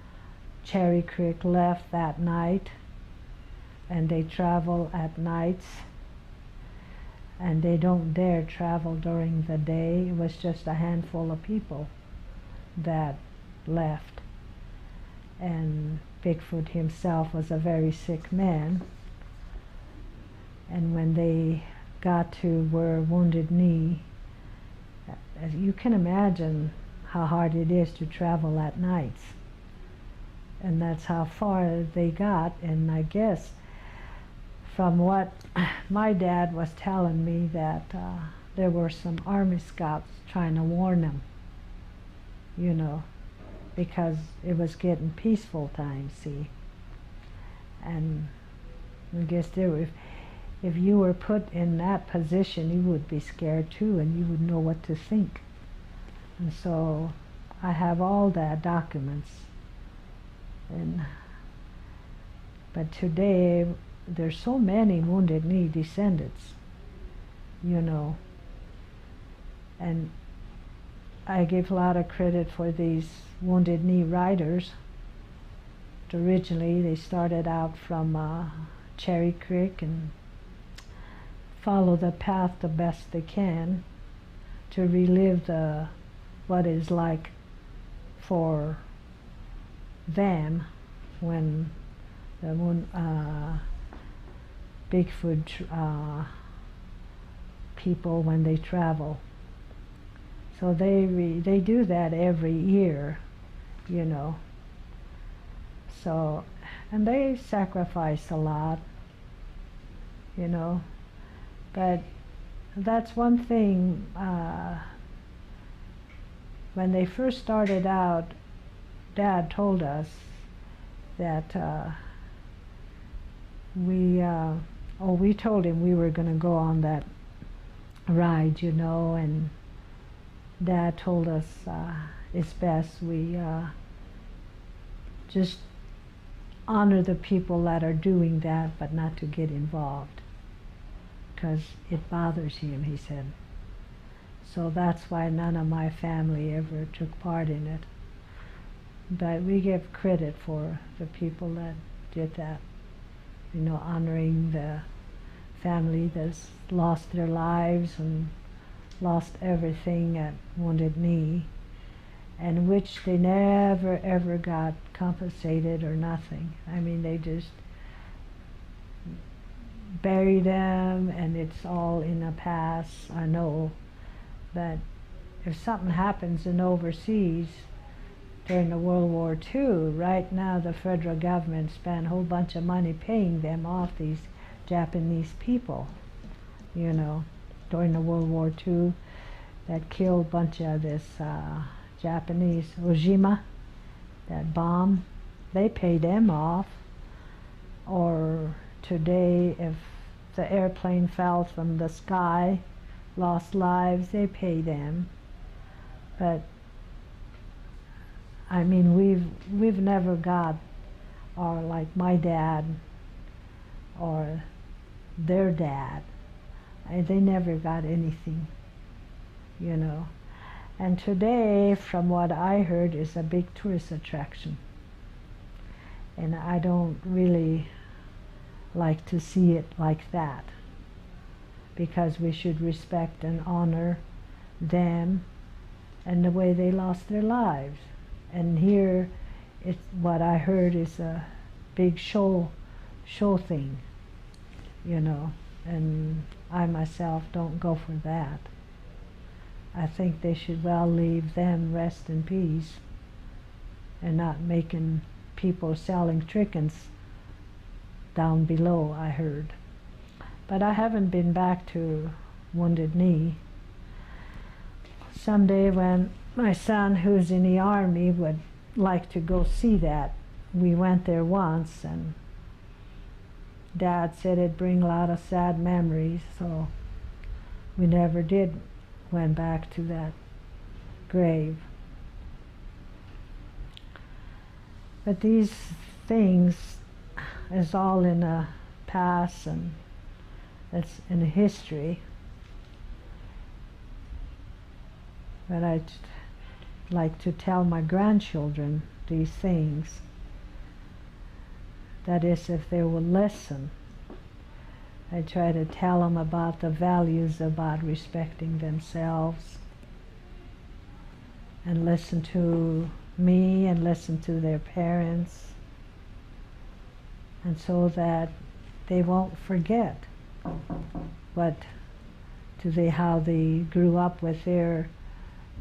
Cherry Creek left that night, and they travel at nights, and they don't dare travel during the day. It was just a handful of people that left, and Bigfoot himself was a very sick man, and when they got to where Wounded Knee, as you can imagine how hard it is to travel at nights. And that's how far they got. And I guess from what my dad was telling me, that there were some Army Scouts trying to warn them, you know, because it was getting peaceful time, see. And I guess if you were put in that position, you would be scared too, and you would know what to think. And so I have all that documents. But today there's so many Wounded Knee descendants, you know, and I give a lot of credit for these Wounded Knee riders. Originally they started out from Cherry Creek and follow the path the best they can to relive what is like for them when the Bigfoot people, when they travel. So they do that every year, you know. So, and they sacrifice a lot, you know. But that's one thing, when they first started out, Dad told us that we told him we were going to go on that ride, you know, and Dad told us it's best we just honor the people that are doing that, but not to get involved, because it bothers him, he said. So that's why none of my family ever took part in it. But we give credit for the people that did that, you know, honoring the family that's lost their lives and lost everything at Wounded Knee, and which they never ever got compensated or nothing. I mean, they just bury them and it's all in the past, I know. But if something happens in overseas during the World War II, right now the federal government spent a whole bunch of money paying them off, these Japanese people, you know, during the World War II, that killed a bunch of this Japanese, Ojima, that bomb. They pay them off. Or today, if the airplane fell from the sky, lost lives, they pay them. But I mean, we've never got, or like my dad or their dad, they never got anything, you know. And today, from what I heard, is a big tourist attraction. And I don't really like to see it like that, because we should respect and honor them and the way they lost their lives. And here, it's what I heard is a big show thing, you know, and I myself don't go for that. I think they should well leave them rest in peace and not making people selling chickens down below, I heard. But I haven't been back to Wounded Knee. Someday when my son, who's in the Army, would like to go see that. We went there once, and Dad said it'd bring a lot of sad memories, so we never went back to that grave. But these things is all in the past, and it's in history. But I'd like to tell my grandchildren these things. That is, if they will listen. I try to tell them about the values about respecting themselves, and listen to me and listen to their parents, and so that they won't forget how they grew up with their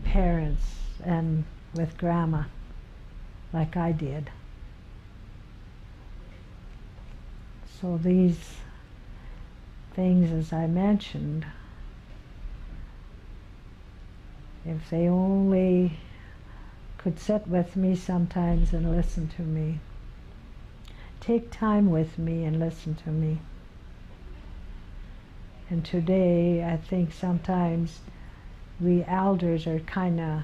parents and with grandma, like I did. So these things, as I mentioned, if they only could sit with me sometimes and listen to me, take time with me and listen to me. And today, I think sometimes we elders are kind of,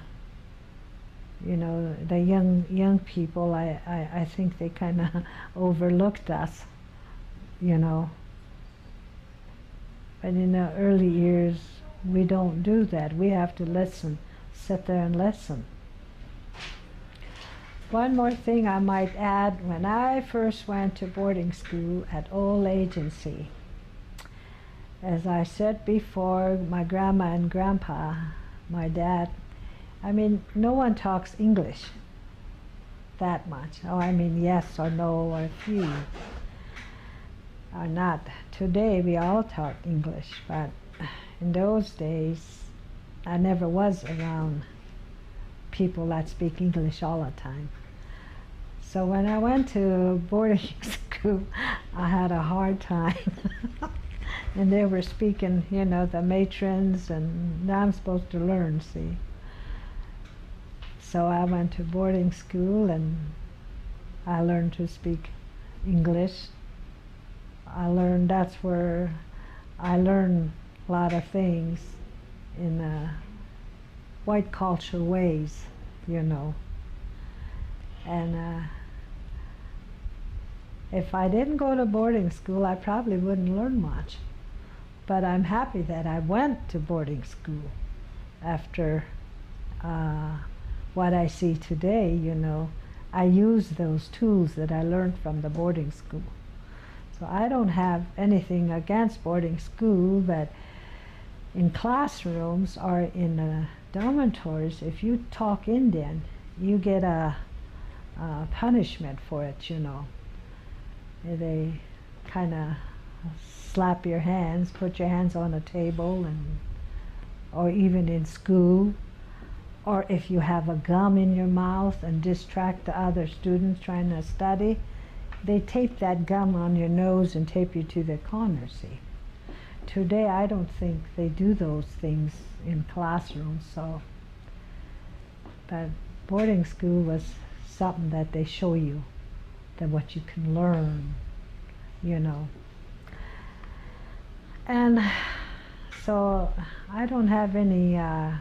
you know, the young people, I think they kind of overlooked us, you know. But in the early years, we don't do that. We have to listen, sit there and listen. One more thing I might add, when I first went to boarding school at Old Agency, as I said before, my grandma and grandpa, my dad, I mean, no one talks English that much. Oh, I mean, yes or no or a few or not. Today we all talk English, but in those days I never was around people that speak English all the time. So when I went to boarding school, I had a hard time. And they were speaking, you know, the matrons, and I'm supposed to learn, see. So I went to boarding school and I learned to speak English. That's where I learned a lot of things in white culture ways, you know. And if I didn't go to boarding school, I probably wouldn't learn much. But I'm happy that I went to boarding school after what I see today, you know. I use those tools that I learned from the boarding school. So I don't have anything against boarding school, but in classrooms or in dormitories, if you talk Indian, you get a punishment for it, you know. They kind of slap your hands, put your hands on a table, and or even in school, or if you have a gum in your mouth and distract the other students trying to study, they tape that gum on your nose and tape you to the corner, see. Today I don't think they do those things in classrooms, so. But boarding school was something that they show you, that what you can learn, you know. And so I don't have any, I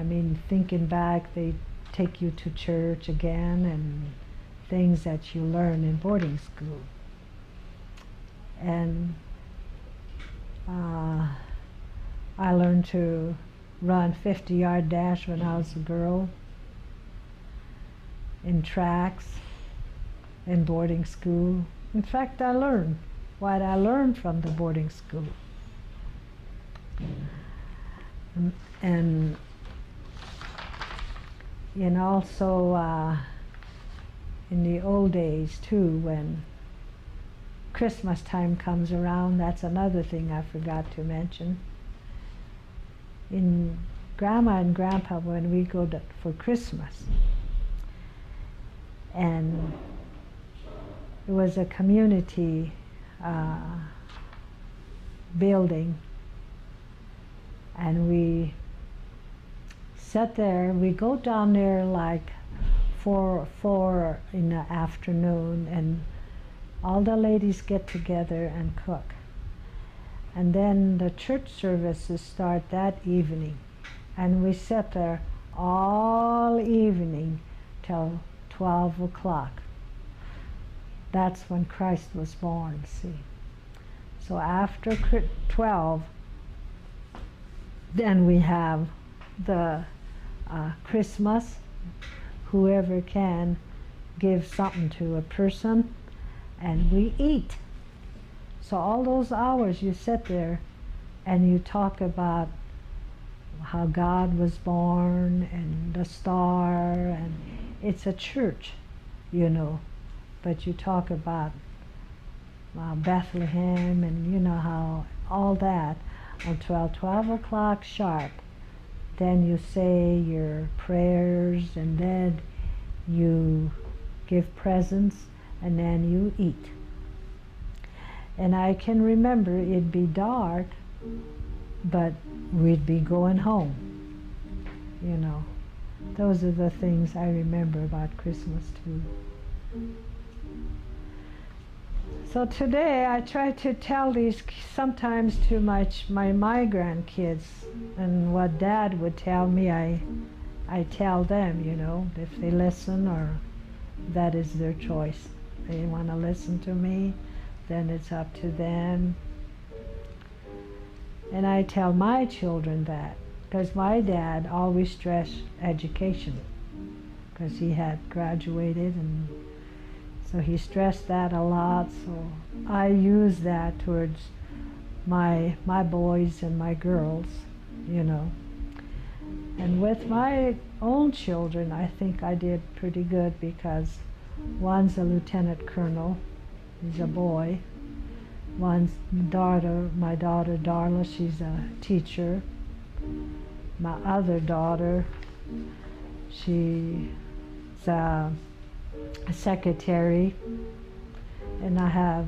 mean, thinking back, they take you to church again and things that you learn in boarding school. And I learned to run 50-yard dash when I was a girl, in tracks, in boarding school. In fact, I learned what I learned from the boarding school. And also in the old days too, when Christmas time comes around, that's another thing I forgot to mention. In Grandma and Grandpa, when we go for Christmas, and it was a community building, and we sat there. We go down there like four in the afternoon, and all the ladies get together and cook. And then the church services start that evening, and we sit there all evening till 12 o'clock. That's when Christ was born, see. So after 12, then we have the Christmas. Whoever can give something to a person, and we eat. So all those hours you sit there and you talk about how God was born and the star, and it's a church, you know, but you talk about Bethlehem and you know how all that until 12 o'clock sharp. Then you say your prayers, and then you give presents, and then you eat. And I can remember it'd be dark, but we'd be going home, you know. Those are the things I remember about Christmas too. So today I try to tell these sometimes to my grandkids, and what Dad would tell me, I tell them, you know, if they listen, or that is their choice. If they want to listen to me, then it's up to them. And I tell my children that, because my dad always stressed education, because he had graduated, and so he stressed that a lot. So I use that towards my boys and my girls, you know. And with my own children, I think I did pretty good, because one's a lieutenant colonel, he's a boy. One's my daughter Darla, she's a teacher. My other daughter, she's a secretary. And I have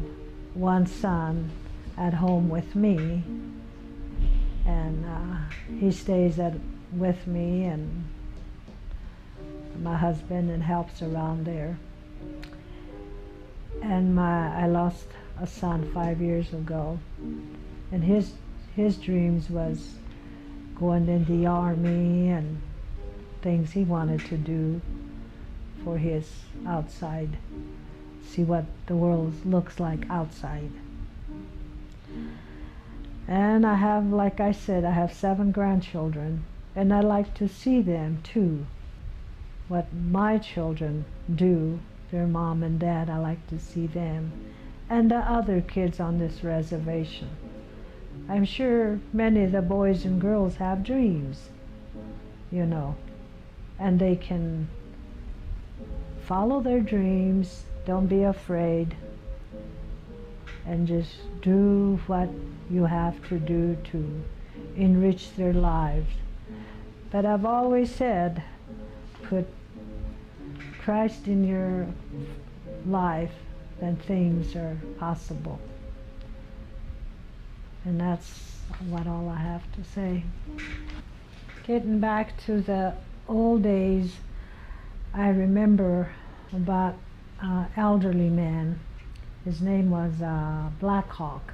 one son at home with me, and he stays with me and my husband, and helps around there. And I lost a son 5 years ago, and his dreams was going in the army and things he wanted to do for his outside, see what the world looks like outside. And I have, like I said, I have 7 grandchildren, and I like to see them too. What my children do, their mom and dad, I like to see them. And the other kids on this reservation. I'm sure many of the boys and girls have dreams, you know, and they can follow their dreams, don't be afraid, and just do what you have to do to enrich their lives. But I've always said, put Christ in your life, then things are possible. And that's all I have to say. Getting back to the old days, I remember about an elderly man. His name was Black Hawk.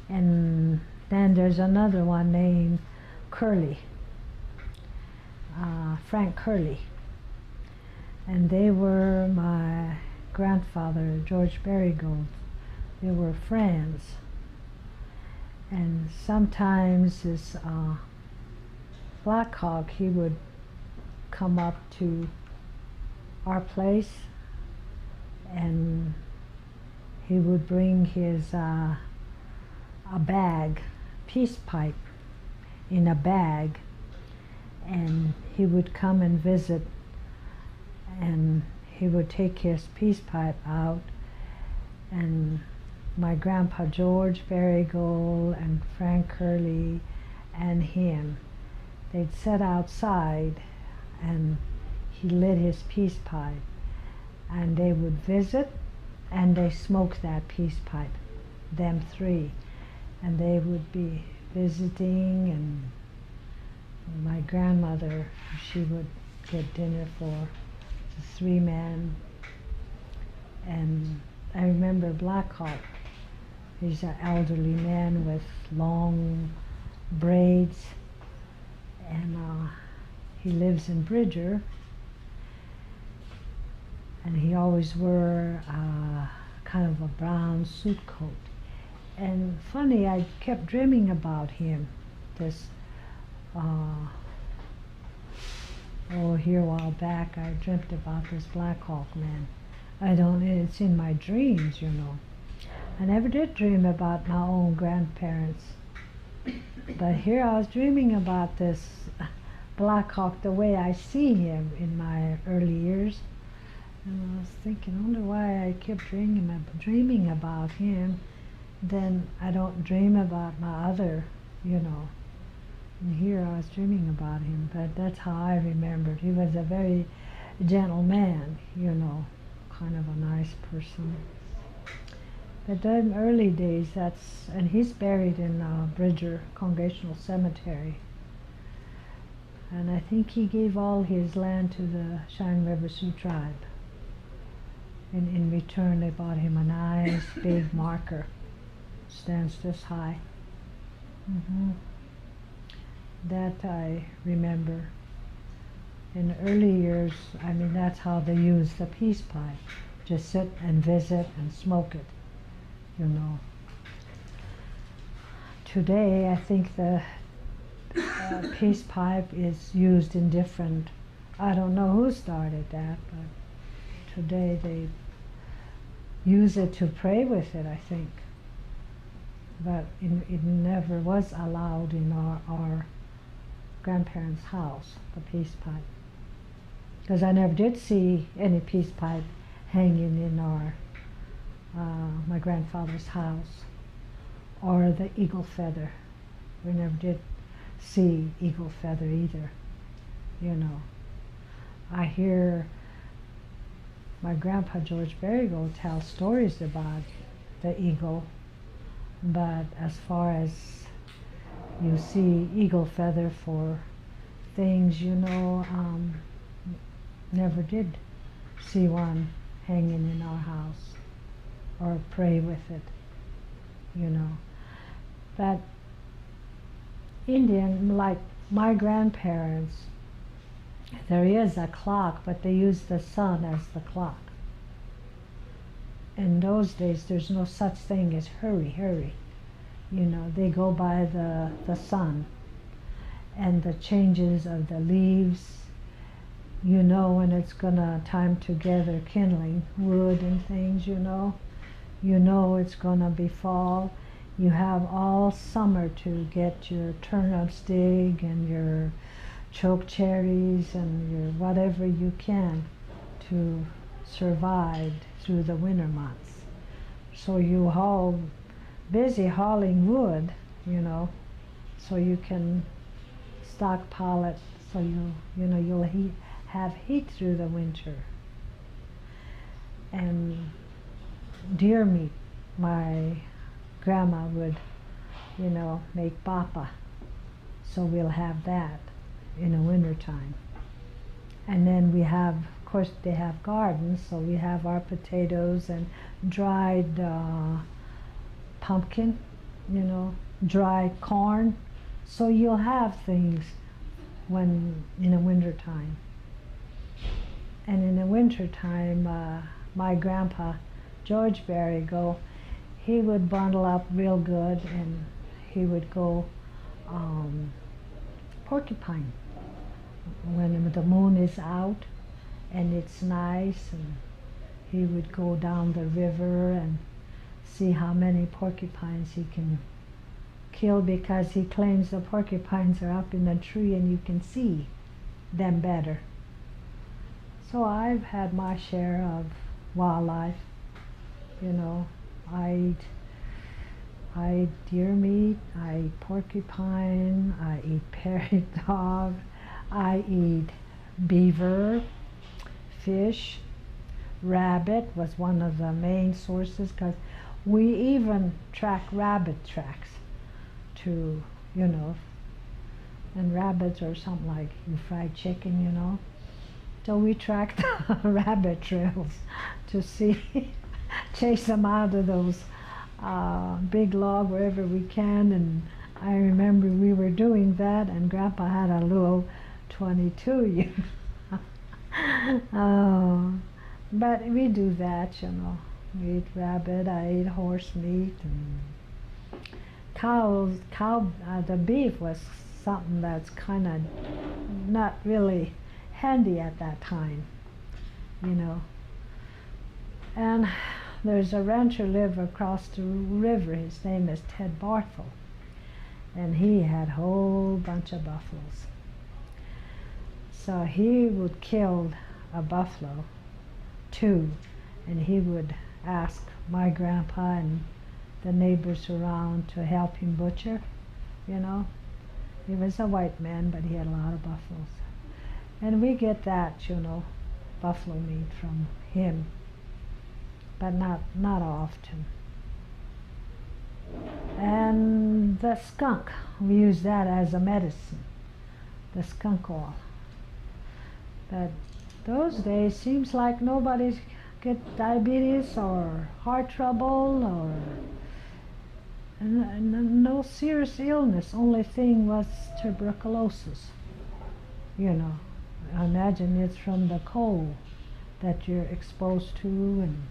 And then there's another one named Curly, Frank Curly. And they were my grandfather, George Barrygold. They were friends. And sometimes this Black Hawk, he would come up to our place, and he would bring his a bag, peace pipe in a bag, and he would come and visit, and he would take his peace pipe out, and my grandpa George Barrygold and Frank Curly and him, they'd sit outside, and he lit his peace pipe, and they would visit, and they smoked that peace pipe, them 3, and they would be visiting, and my grandmother, she would get dinner for the 3 men. And I remember Black Hawk, he's an elderly man with long braids, and he lives in Bridger, and he always wore kind of a brown suit coat. And funny, I kept dreaming about him, this here a while back I dreamt about this Black Hawk man. It's in my dreams, you know. I never did dream about my own grandparents, but here I was dreaming about this Black Hawk the way I see him in my early years. And I was thinking, I wonder why I kept dreaming about him. Then I don't dream about my other, you know. And here I was dreaming about him, but that's how I remembered. He was a very gentle man, you know, kind of a nice person. But in early days, and he's buried in Bridger Congregational Cemetery. And I think he gave all his land to the Cheyenne River Sioux tribe. And in return, they bought him a nice big marker. Stands this high. That I remember. In the early years, I mean, that's how they used the peace pipe. Just sit and visit and smoke it, you know. Today, I think the peace pipe is used in different, I don't know who started that, but today they use it to pray with it, I think. But it never was allowed in our grandparents' house, the peace pipe. Because I never did see any peace pipe hanging in my grandfather's house, or the eagle feather. We never did see eagle feather either, you know. I hear my grandpa George Berigo tell stories about the eagle, but as far as you see eagle feather for things, you know, never did see one hanging in our house or pray with it, you know. But Indian, like my grandparents, there is a clock, but they use the sun as the clock. In those days, there's no such thing as hurry, hurry. You know, they go by the sun and the changes of the leaves. You know when it's gonna time to gather kindling wood and things, you know. You know it's gonna be fall. You have all summer to get your turnips dig and your choke cherries and your whatever you can to survive through the winter months. So you haul, busy hauling wood, you know, so you can stockpile it, so you know you'll have heat through the winter. And deer meat, my grandma would, you know, make papa, so we'll have that in the winter time. And then we have, of course they have gardens, so we have our potatoes and dried pumpkin, you know, dry corn, so you'll have things when in the winter time. And in the winter time, my grandpa George Berigo, he would bundle up real good and he would go porcupine when the moon is out and it's nice, and he would go down the river and see how many porcupines he can kill, because he claims the porcupines are up in the tree and you can see them better. So I've had my share of wildlife, you know. I eat deer meat, I eat porcupine, I eat prairie dog, I eat beaver, fish, rabbit was one of the main sources, because we even track rabbit tracks to, you know, and rabbits are something like you fried chicken, you know. So we tracked rabbit trails to see, chase them out of those big log wherever we can. And I remember we were doing that, and Grandpa had a little 22, you know. Oh, but we do that, you know. We eat rabbit, I eat horse meat, and the beef was something that's kind of not really handy at that time, you know. And there's a rancher live across the river. His name is Ted Barthel, and he had a whole bunch of buffaloes. So he would kill a buffalo, two, and he would ask my grandpa and the neighbors around to help him butcher, you know. He was a white man, but he had a lot of buffaloes. And we get that, you know, buffalo meat from him. but not often. And the skunk, we use that as a medicine, the skunk oil. But those days seems like nobody get diabetes or heart trouble or no serious illness. Only thing was tuberculosis. You know, I imagine it's from the coal that you're exposed to and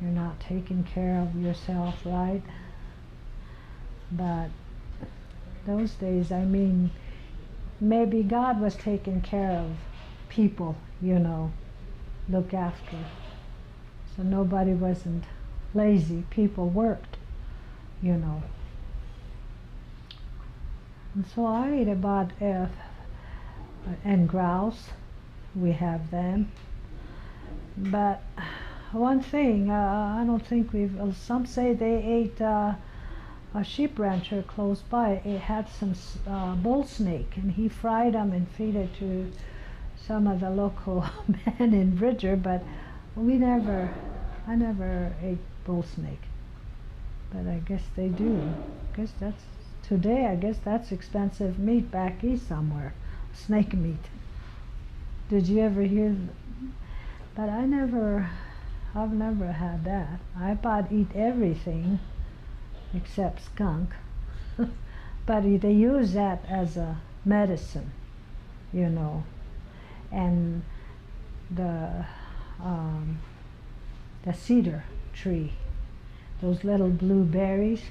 you're not taking care of yourself right. But those days, I mean, maybe God was taking care of people, you know, look after. So nobody wasn't lazy, people worked, you know. And so I ate about and grouse, we have them. But one thing, I don't think some say they ate a sheep rancher close by. It had some bull snake, and he fried them and feed it to some of the local men in Bridger, but I never ate bull snake. But I guess they do. I guess that's expensive meat back east somewhere, snake meat. Did you ever hear? But I've never had that. I about eat everything except skunk. But they use that as a medicine, you know. And the cedar tree, those little blueberries,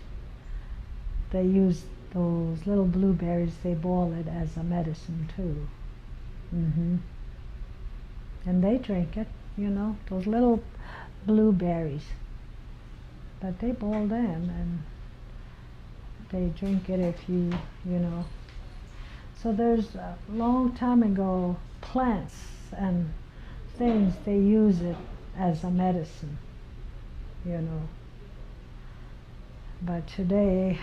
they use those little blueberries, they boil it as a medicine too. And they drink it, you know, those little blueberries. But they boil them and they drink it if you know. So there's a long time ago plants and things, they use it as a medicine, you know. But today,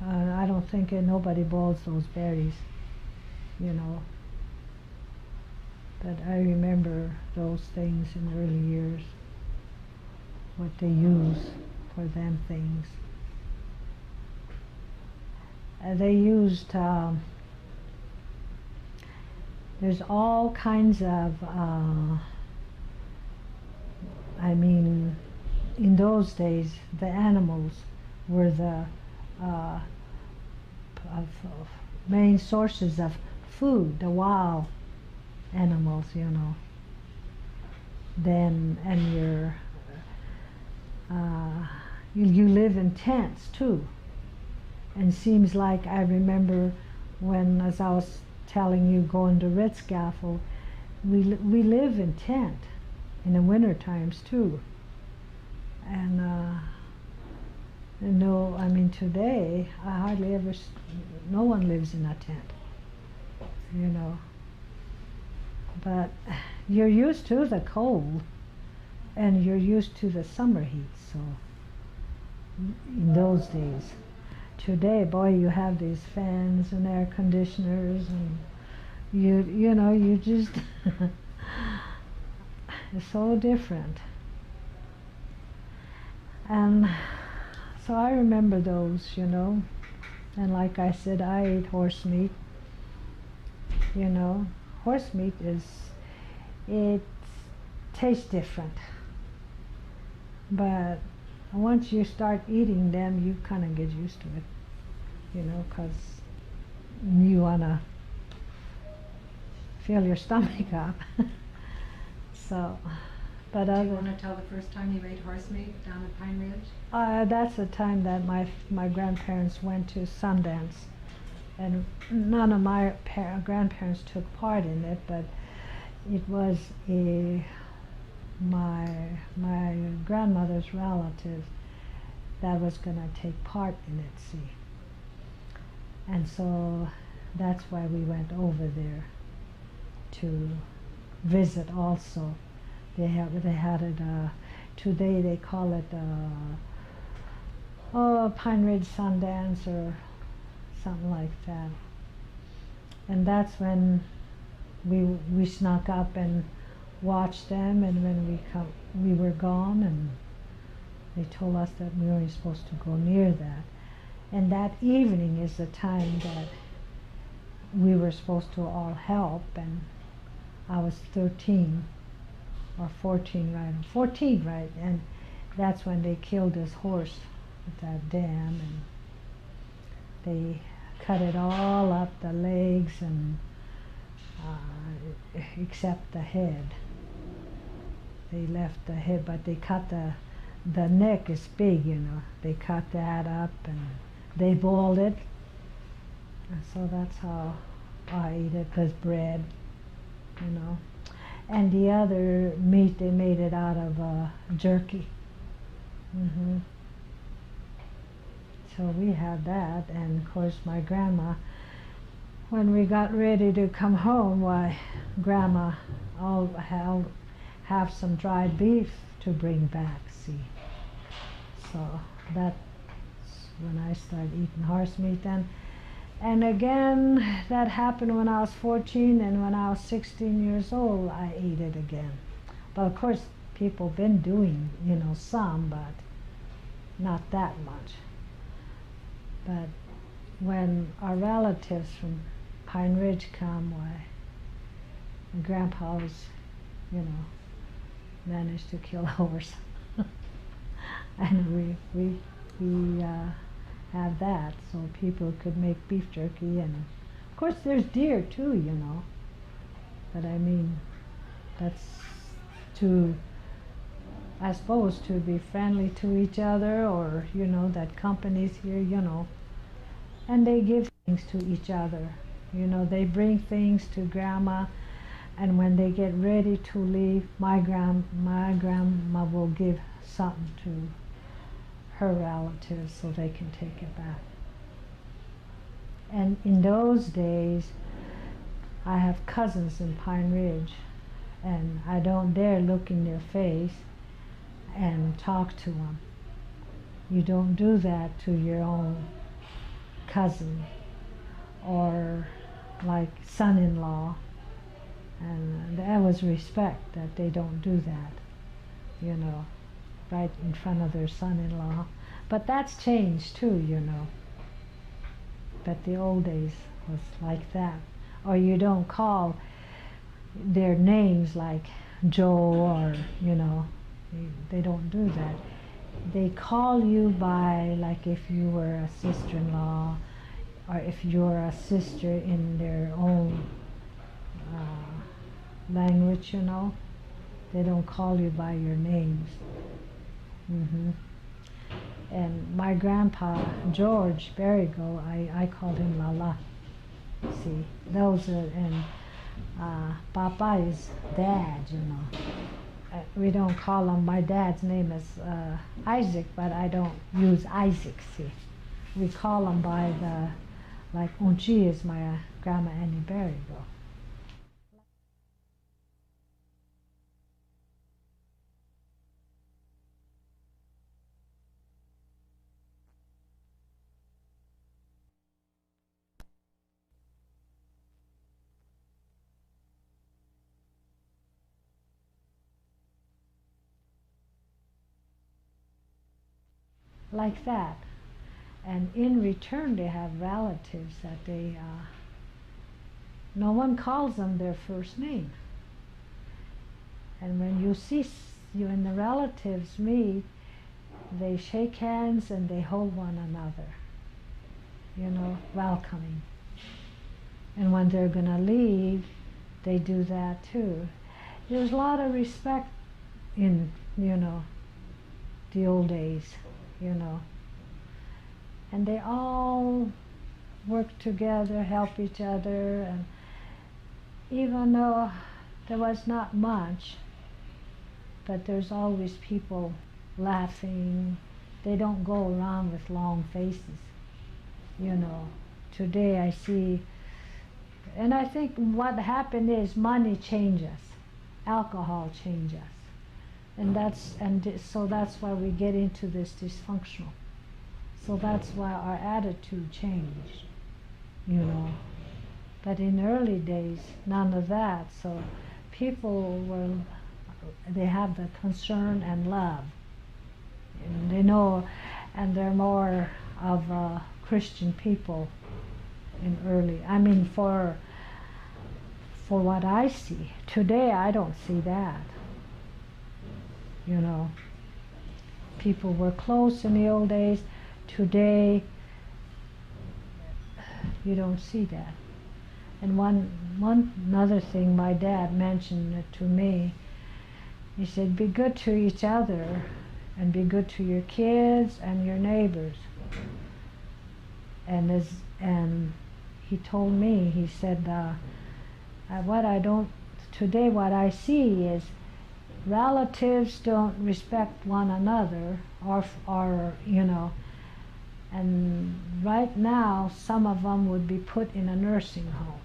I don't think nobody boils those berries, you know. But I remember those things in the early years, what they use for them things. They used, there's all kinds of, I mean, in those days, the animals were the main sources of food, the wild animals, you know. Then, and you live in tents too. And seems like I remember when, as I was telling you, going to Ritzgaffel, we live in tent in the winter times too. And no, I mean today I hardly ever, no one lives in a tent, you know. But you're used to the cold and you're used to the summer heat, so in those days. Today, boy, you have these fans and air conditioners and you know, you just it's so different. And so I remember those, you know. And like I said, I ate horse meat, you know. Horse meat it tastes different. But once you start eating them, you kind of get used to it, you know, because you want to fill your stomach up. So, but do you want to tell the first time you ate horse meat down at Pine Ridge? That's the time that my grandparents went to Sundance, and none of my grandparents took part in it, but it was my grandmother's relative that was going to take part in it, see. And so that's why we went over there to visit also. They had it, today they call it Pine Ridge Sundance or something like that. And that's when we snuck up and watched them, and when we we were gone, and they told us that we weren't supposed to go near that. And that evening is the time that we were supposed to all help, and I was 13 or 14, right? 14, right? And that's when they killed this horse at that dam, and they cut it all up, the legs, and except the head. They left the head, but they cut the neck is big, you know. They cut that up and they boiled it, and so that's how I ate it, with bread, you know. And the other meat, they made it out of jerky. So we had that, and of course my grandma, when we got ready to come home, why, Grandma all have some dried beef to bring back, see. So that's when I started eating horse meat then. And again, that happened when I was 14, and when I was 16 years old, I ate it again. But of course, people been doing, you know, some, but not that much. But when our relatives from Pine Ridge come, why, and Grandpa was, you know, managed to kill a horse. And we have that, so people could make beef jerky, and of course there's deer too, you know. But I mean, that's to, I suppose, to be friendly to each other, or, you know, that companies here, you know, and they give things to each other. You know, they bring things to Grandma, and when they get ready to leave, my grandma will give something to her relatives so they can take it back. And in those days, I have cousins in Pine Ridge, and I don't dare look in their face and talk to them. You don't do that to your own cousin or like son-in-law, and that was respect, that they don't do that, you know, right in front of their son-in-law. But that's changed too, you know. But the old days was like that. Or you don't call their names like Joe, or, you know, they don't do that. They call you by, like, if you were a sister-in-law, or if you're a sister in their own language, you know. They don't call you by your names. And my grandpa, George Barrigo, I called him Lala. See, those are, and Papa is dad, you know. We don't call him, my dad's name is Isaac, but I don't use Isaac, see. We call him by the, like Unchi is my Grandma Annie Barrigo. Like that. And in return, they have relatives that they, no one calls them their first name. And when you see you and the relatives meet, they shake hands and they hold one another, you know, welcoming. And when they're gonna leave, they do that too. There's a lot of respect in, you know, the old days, you know. And they all work together, help each other, and even though there was not much, but there's always people laughing. They don't go around with long faces, you know. Today I see, and I think what happened is money changes, alcohol changes, and so that's why we get into this dysfunctional. So that's why our attitude changed, you know. But in early days, none of that. So people were they have the concern and love. And they know, and they're more of Christian people in early. I mean, for what I see today, I don't see that. You know, people were close in the old days. Today, you don't see that. And one another thing my dad mentioned to me, he said, be good to each other and be good to your kids and your neighbors. And he told me, he said, what I see is relatives don't respect one another, or you know, and right now some of them would be put in a nursing home,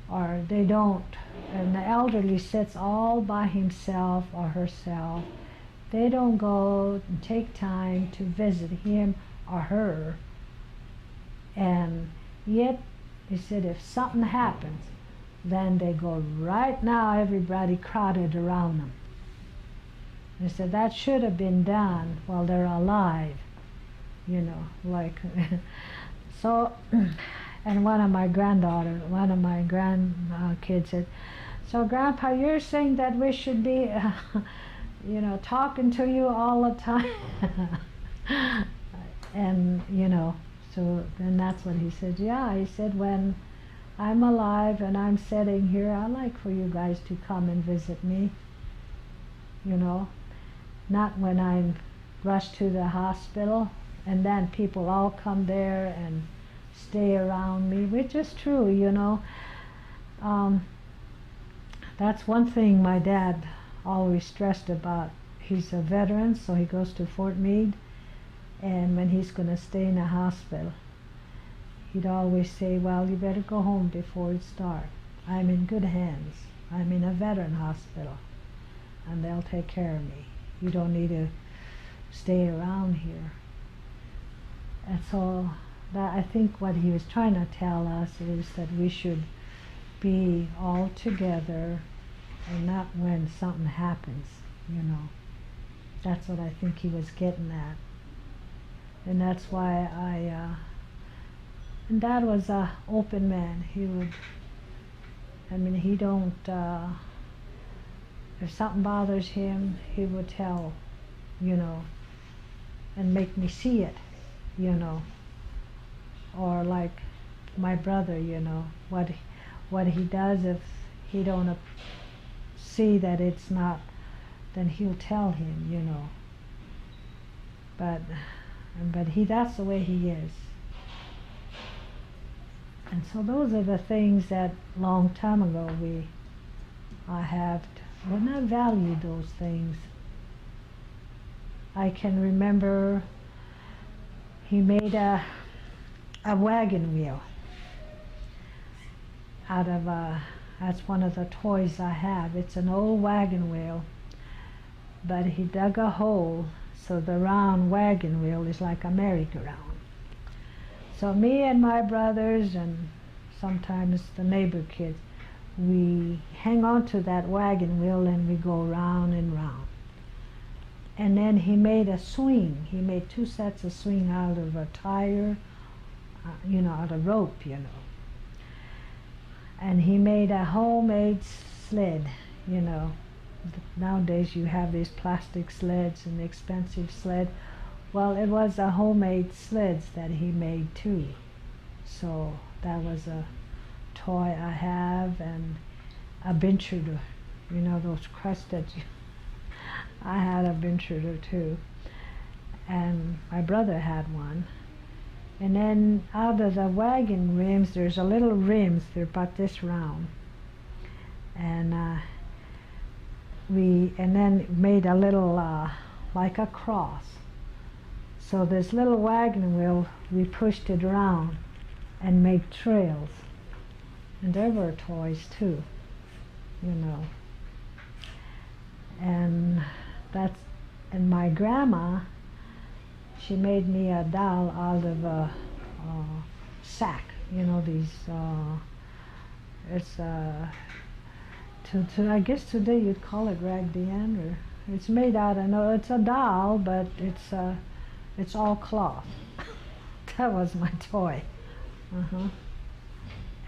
or they don't, and the elderly sits all by himself or herself. They don't go and take time to visit him or her, and yet he said if something happens, then they go right now, everybody crowded around them. He said that should have been done while they're alive, you know, like so. And one of my grandkids said, so Grandpa, you're saying that we should be you know, talking to you all the time? And you know, so then that's what he said. Yeah, he said, when I'm alive and I'm sitting here, I like for you guys to come and visit me, you know, not when I'm rushed to the hospital and then people all come there and stay around me, which is true, you know. That's one thing my dad always stressed about. He's a veteran, so he goes to Fort Meade, and when he's going to stay in a hospital, he'd always say, well, you better go home before it's dark. I'm in good hands. I'm in a veteran hospital, and they'll take care of me. You don't need to stay around here. And so that, I think what he was trying to tell us is that we should be all together and not when something happens, you know. That's what I think he was getting at. And that's why and Dad was a open man. He would, I mean, he don't, if something bothers him, he would tell, you know, and make me see it, you know. Or like my brother, you know, what he does, if he don't see that it's not, then he'll tell him, you know. But that's the way he is. And so those are the things that long time ago I have, when I valued those things. I can remember he made a wagon wheel out of that's one of the toys I have. It's an old wagon wheel, but he dug a hole so the round wagon wheel is like a merry-go-round. So me and my brothers and sometimes the neighbor kids, we hang on to that wagon wheel and we go round and round. And then he made a swing. He made 2 sets of swing out of a tire, you know, out of rope, you know. And he made a homemade sled, you know. Nowadays you have these plastic sleds and expensive sled. Well, it was a homemade sleds that he made too. So that was a toy I have, and a benchuder, you know, those crusted. I had a benchuder too, and my brother had one. And then out of the wagon rims, there's a little rims. They're about this round, and then made a little like a cross. So this little wagon wheel, we pushed it around and made trails. And there were toys too, you know. And my grandma, she made me a doll out of a sack, you know, these, I guess today you'd call it ragdian, or it's made out. I know it's a doll, but it's all cloth. That was my toy. Uh-huh.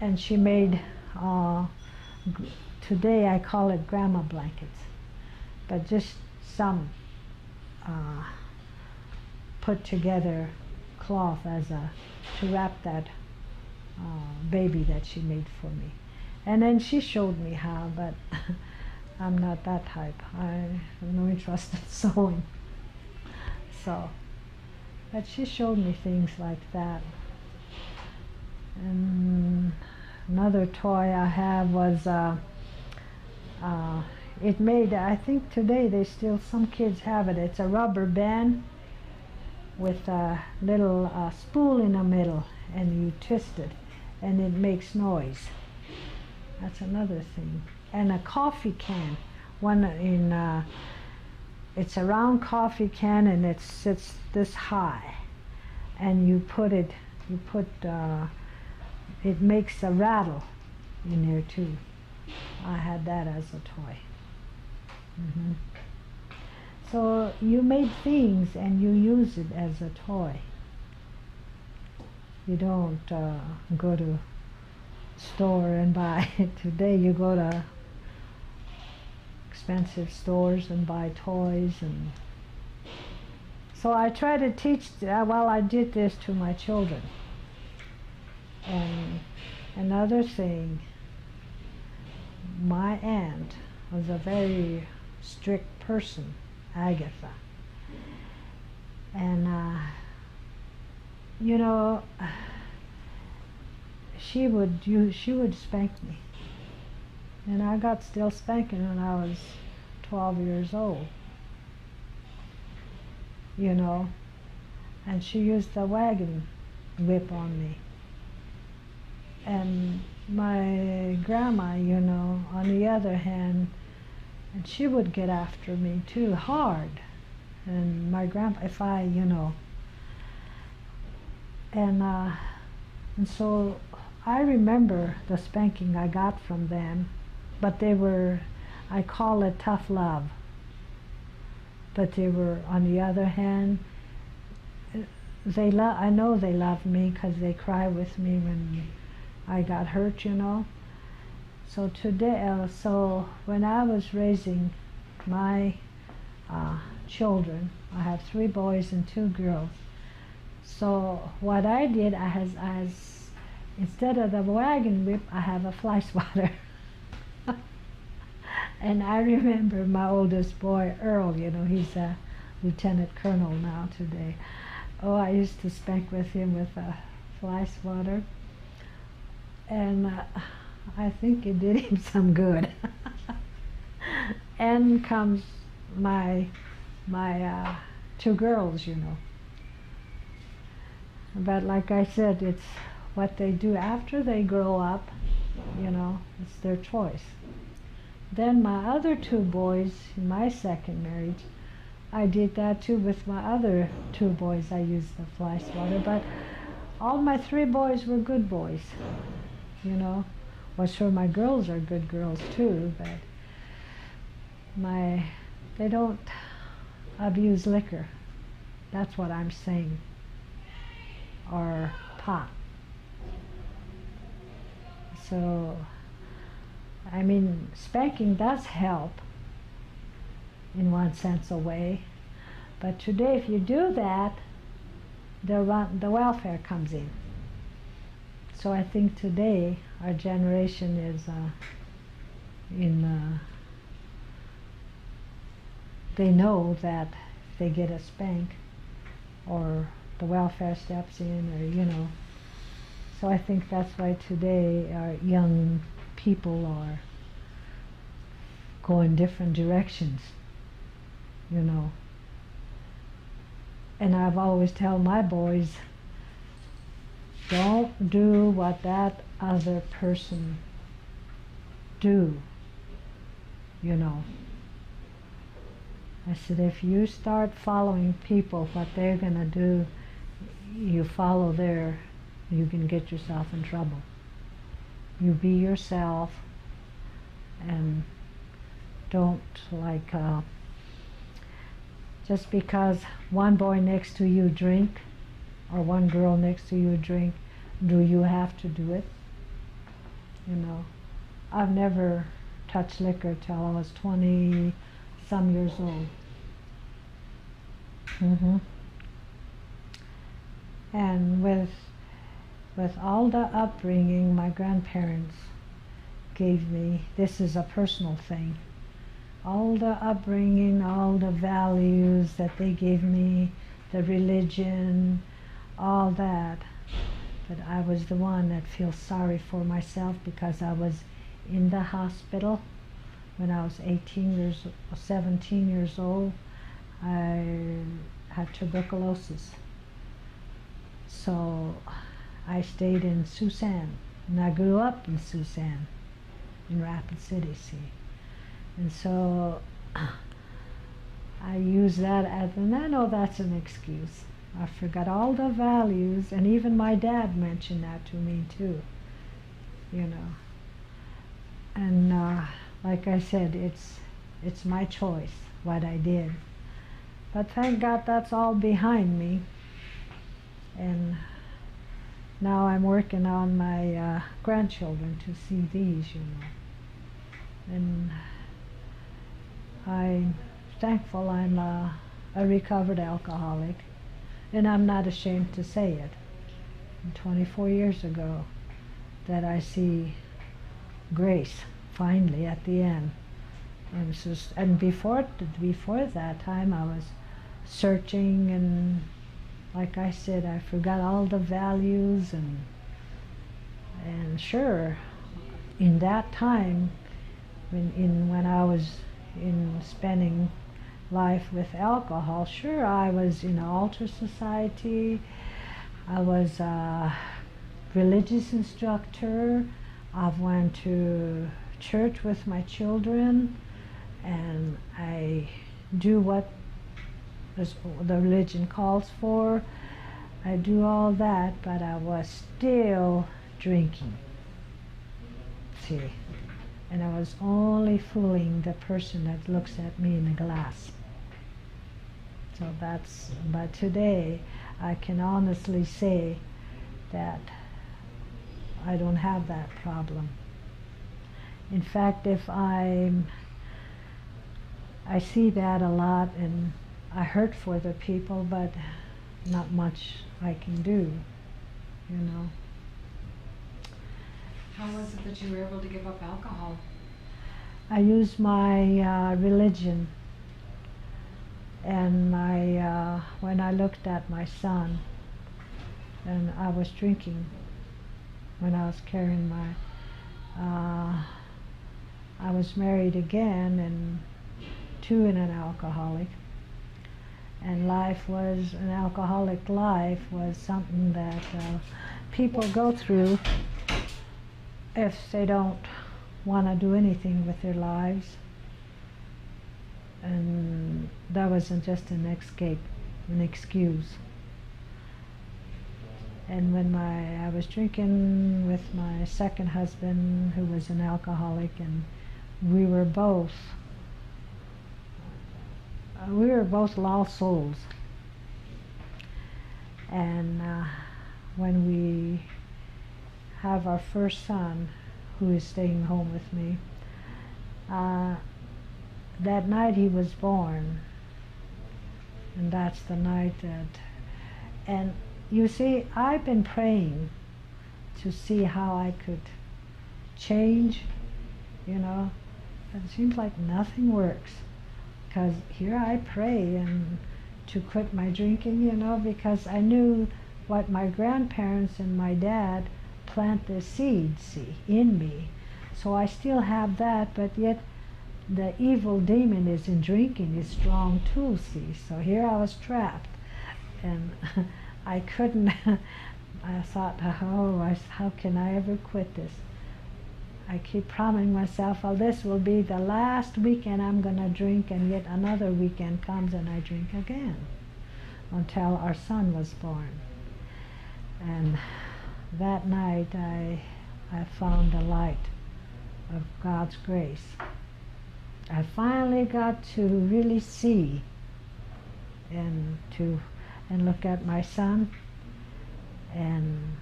And she made, today I call it grandma blankets, but just some put together cloth to wrap that baby that she made for me. And then she showed me how, but I'm not that type. I have no interest in sewing. So, but she showed me things like that. And another toy I have was, it made, I think today some kids have it. It's a rubber band with a little spool in the middle, and you twist it, and it makes noise. That's another thing. And a coffee can, it's a round coffee can, and it sits this high, and it makes a rattle in there too. I had that as a toy. Mm-hmm. So you made things and you use it as a toy. You don't go to store and buy it. Today you go to expensive stores and buy toys. And so I try to teach, I did this to my children. And another thing, my aunt was a very strict person, Agatha. And she would spank me. And I got still spanking when I was 12 years old. And she used the wagon whip on me. And my grandma, on the other hand, and she would get after me too, hard. And my grandpa, and so I remember the spanking I got from them, but I call it tough love. But they were, on the other hand, I know they loved me because they cried with me when I got hurt, So today, so when I was raising my children, I have 3 boys and 2 girls. So what I did, instead of the wagon whip, I have a fly swatter. And I remember my oldest boy, Earl, he's a lieutenant colonel now today. Oh, I used to spank with him with a fly swatter. And I think it did him some good. And comes my 2 girls, But like I said, it's what they do after they grow up, it's their choice. Then my other 2 boys in my second marriage, I did that too with my other 2 boys. I used the fly swatter, but all my 3 boys were good boys, Well, sure, my girls are good girls too, but they don't abuse liquor. That's what I'm saying. Or pot. So, spanking does help in one sense a way, but today if you do that, the welfare comes in. So I think today our generation is they know that if they get a spank or the welfare steps in, or so I think that's why today our young people are going different directions, and I've always tell my boys, don't do what that other person do, I said, if you start following people, what they're gonna do, you follow you can get yourself in trouble. You be yourself, and don't like just because one boy next to you drink or one girl next to you drink, do you have to do it? You know, I've never touched liquor till I was 20 some years old. And with all the upbringing my grandparents gave me, this is a personal thing, all the upbringing, all the values that they gave me, the religion, all that, but I was the one that feels sorry for myself because I was in the hospital when I was 17 years old. I had tuberculosis. So I stayed in Susan, and I grew up in Susan, in Rapid City, see. And so I use that as, and I know that's an excuse. I forgot all the values, and even my dad mentioned that to me too, you know. And like I said, it's my choice, what I did. But thank God that's all behind me. And now I'm working on my grandchildren to see these, you know. And I'm thankful I'm a recovered alcoholic, and I'm not ashamed to say it. And 24 years ago that I see grace finally at the end. And before that time I was searching, and like I said, I forgot all the values, and sure, in that time, when I was in spending life with alcohol, sure, I was in an altar society, I was a religious instructor, I went to church with my children, and I do what the religion calls for. I do all that, but I was still drinking, see, and I was only fooling the person that looks at me in the glass. So but today I can honestly say that I don't have that problem. In fact, if I see that a lot, and I hurt for the people, but not much I can do, you know. How was it that you were able to give up alcohol? I used my religion, and when I looked at my son, and I was drinking when I was carrying I was married again, and two in an alcoholic. And an alcoholic life was something that people go through if they don't want to do anything with their lives. And that wasn't just an escape, an excuse. And when I was drinking with my second husband, who was an alcoholic, and we were both lost souls. And when we have our first son, who is staying home with me, that night he was born, and that's the night and you see, I've been praying to see how I could change, you know, but it seems like nothing works. Because here I pray and to quit my drinking, you know, because I knew what my grandparents and my dad plant the seeds in me. So I still have that, but yet the evil demon is in drinking, is strong too, see. So here I was trapped, and I couldn't, I thought, how can I ever quit this? I keep promising myself, well, this will be the last weekend I'm going to drink, and yet another weekend comes and I drink again, until our son was born. And that night I found a light of God's grace. I finally got to really see and look at my son, and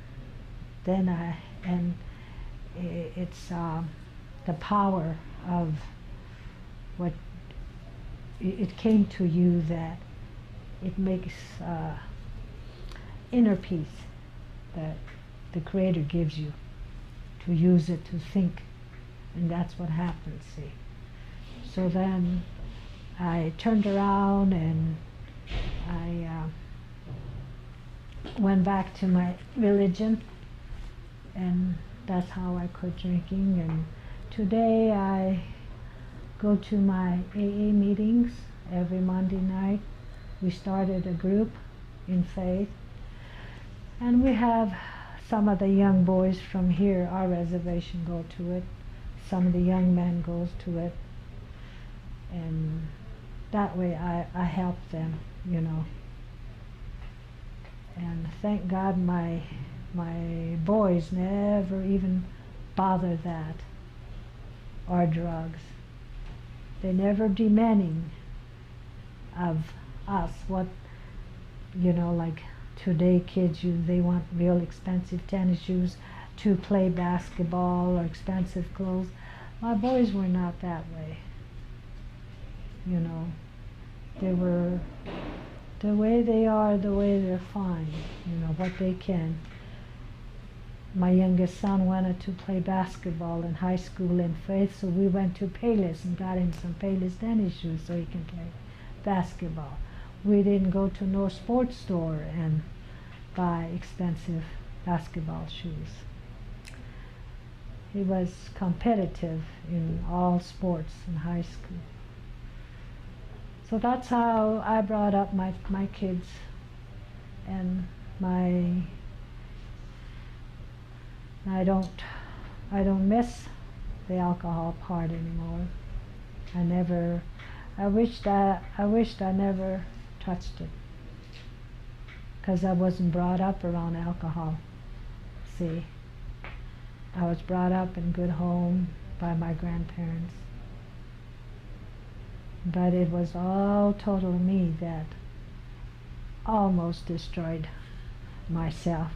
then it's the power of what it came to you, that it makes inner peace that the Creator gives you to use it to think, and that's what happens, see. So then I turned around and I went back to my religion, and that's how I quit drinking. And today I go to my AA meetings every Monday night. We started a group in faith, and we have some of the young boys from here, our reservation, go to it. Some of the young men goes to it, and that way I help them, you know. And thank God my boys never even bother that, or drugs. They never demanding of us what, you know, like today kids, they want real expensive tennis shoes to play basketball, or expensive clothes. My boys were not that way, you know. They were the way they are, the way they're fine, you know, what they can. My youngest son wanted to play basketball in high school in faith, so we went to Payless and got him some Payless tennis shoes so he can play basketball. We didn't go to no sports store and buy expensive basketball shoes. He was competitive in all sports in high school. So that's how I brought up my kids, and I don't miss the alcohol part anymore. I wished I never touched it, because I wasn't brought up around alcohol. See, I was brought up in good home by my grandparents. But it was all total me that almost destroyed myself.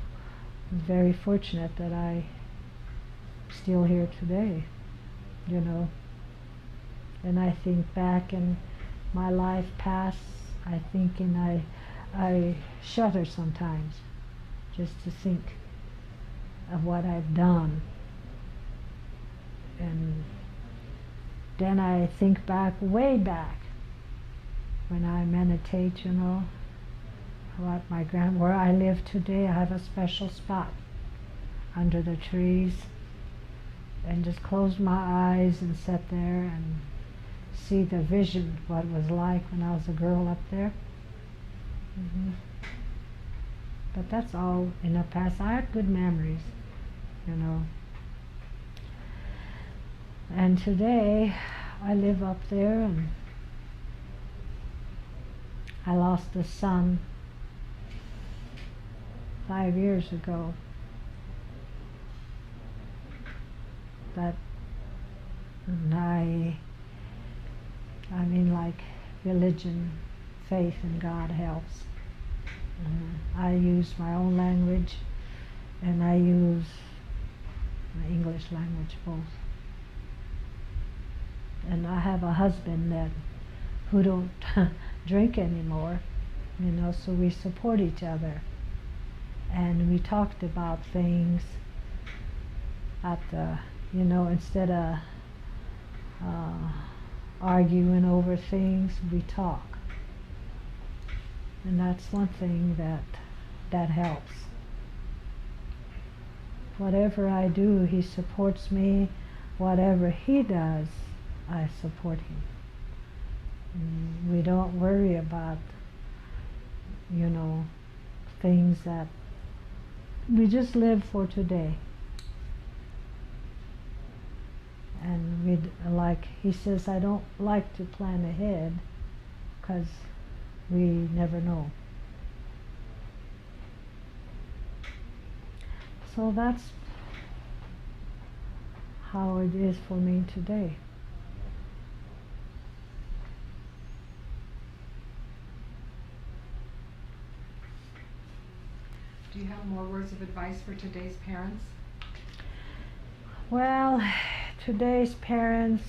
I'm very fortunate that I'm still here today, you know. And I think back in my life past, I think, and I shudder sometimes just to think of what I've done. And then I think back, way back, when I meditate, you know, where I live today. I have a special spot under the trees, and just close my eyes and sit there and see the vision, what it was like when I was a girl up there. But that's all in the past. I had good memories, you know. And today, I live up there, and I lost a son 5 years ago. But I mean, like, religion, faith in God helps. I use my own language, and I use my English language both. And I have a husband who don't drink anymore, you know, so we support each other. And we talked about things at the, you know, instead of arguing over things, we talk. And that's one thing that helps. Whatever I do, he supports me. Whatever he does, I support him. We don't worry about, you know, things that, we just live for today. And like he says, I don't like to plan ahead, because we never know. So that's how it is for me today. Do you have more words of advice for today's parents? Well, today's parents,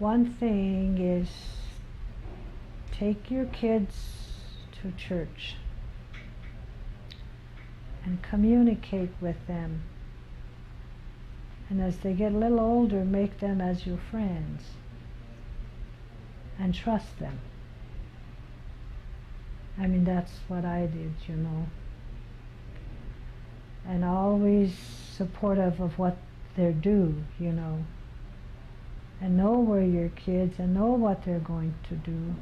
one thing is take your kids to church and communicate with them. And as they get a little older, make them as your friends and trust them. I mean, that's what I did, you know. And always supportive of what they're due, you know. And know where your kids and know what they're going to do.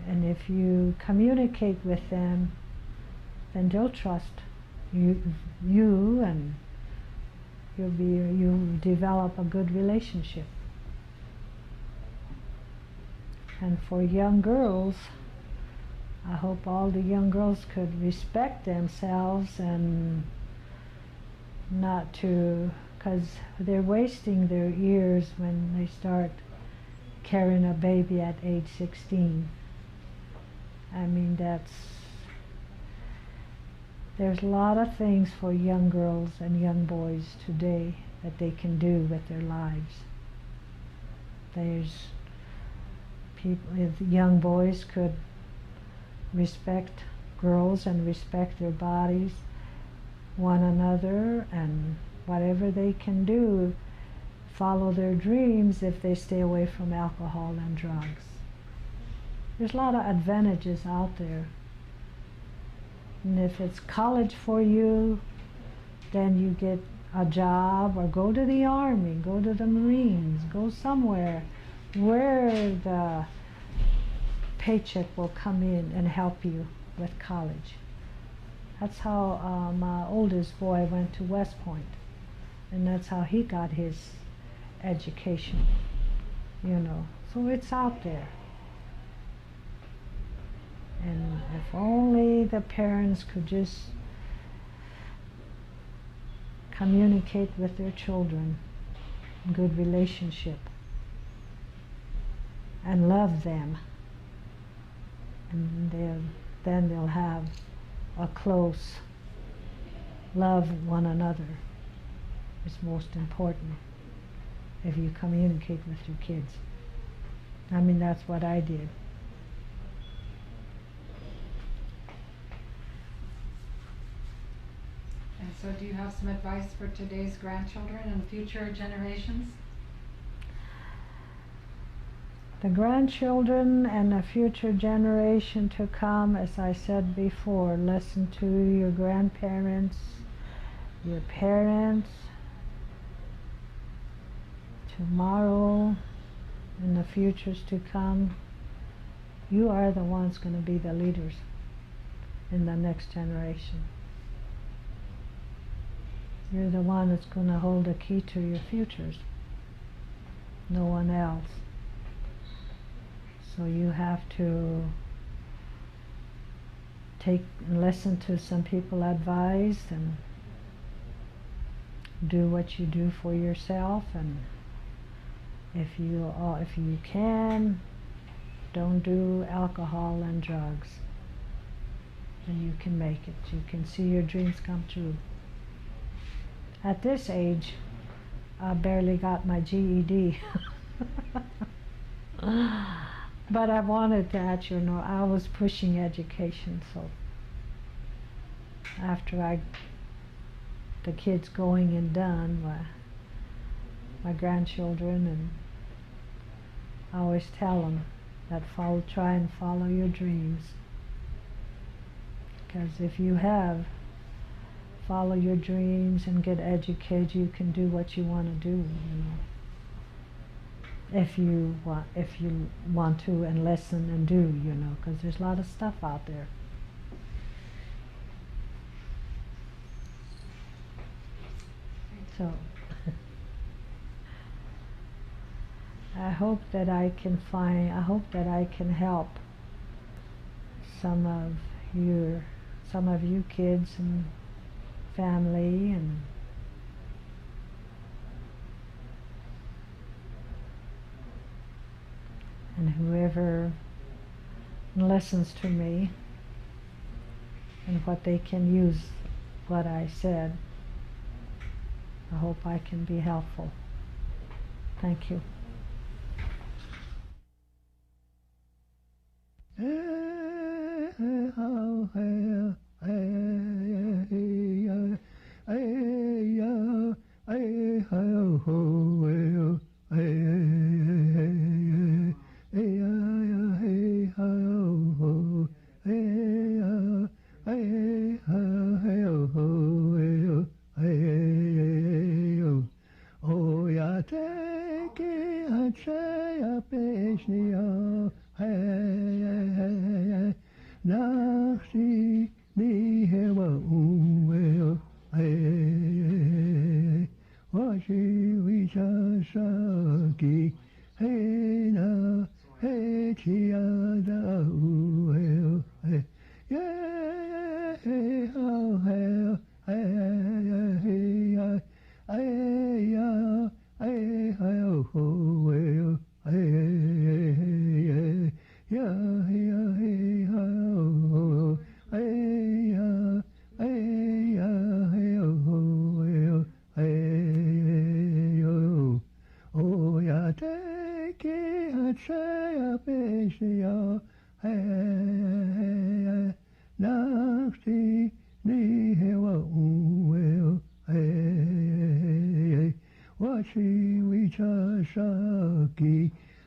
And if you communicate with them, then they'll trust you and you'll develop a good relationship. And for young girls, I hope all the young girls could respect themselves and not to, because they're wasting their years when they start carrying a baby at age 16. I mean, there's a lot of things for young girls and young boys today that they can do with their lives. There's people, if young boys could respect girls and respect their bodies, one another, and whatever they can do, follow their dreams if they stay away from alcohol and drugs. There's a lot of advantages out there. And if it's college for you, then you get a job or go to the Army, go to the Marines, go somewhere where the paycheck will come in and help you with college. That's how my oldest boy went to West Point, and that's how he got his education, you know. So it's out there. And if only the parents could just communicate with their children, good relationship, and love them, and then they'll have a close love one another. It's most important if you communicate with your kids. I mean, that's what I did. And so do you have some advice for today's grandchildren and future generations? The grandchildren and the future generation to come, as I said before, listen to your grandparents, your parents. Tomorrow, in the futures to come, you are the ones going to be the leaders in the next generation. You're the one that's going to hold the key to your futures. No one else. So you have to take and listen to some people advice and do what you do for yourself, and if you can, don't do alcohol and drugs, and you can make it. You can see your dreams come true. At this age, I barely got my GED. But I wanted that, you know. I was pushing education, so after the kids going and done, my grandchildren, and I always tell them that try and follow your dreams, because if you follow your dreams and get educated, you can do what you want to do, you know. If you want to, and listen and do, you know, because there's a lot of stuff out there. So I hope that I can help some of you kids and family, and and whoever listens to me and what they can use what I said, I hope I can be helpful. Thank you.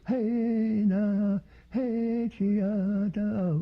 Hey na, hey chia da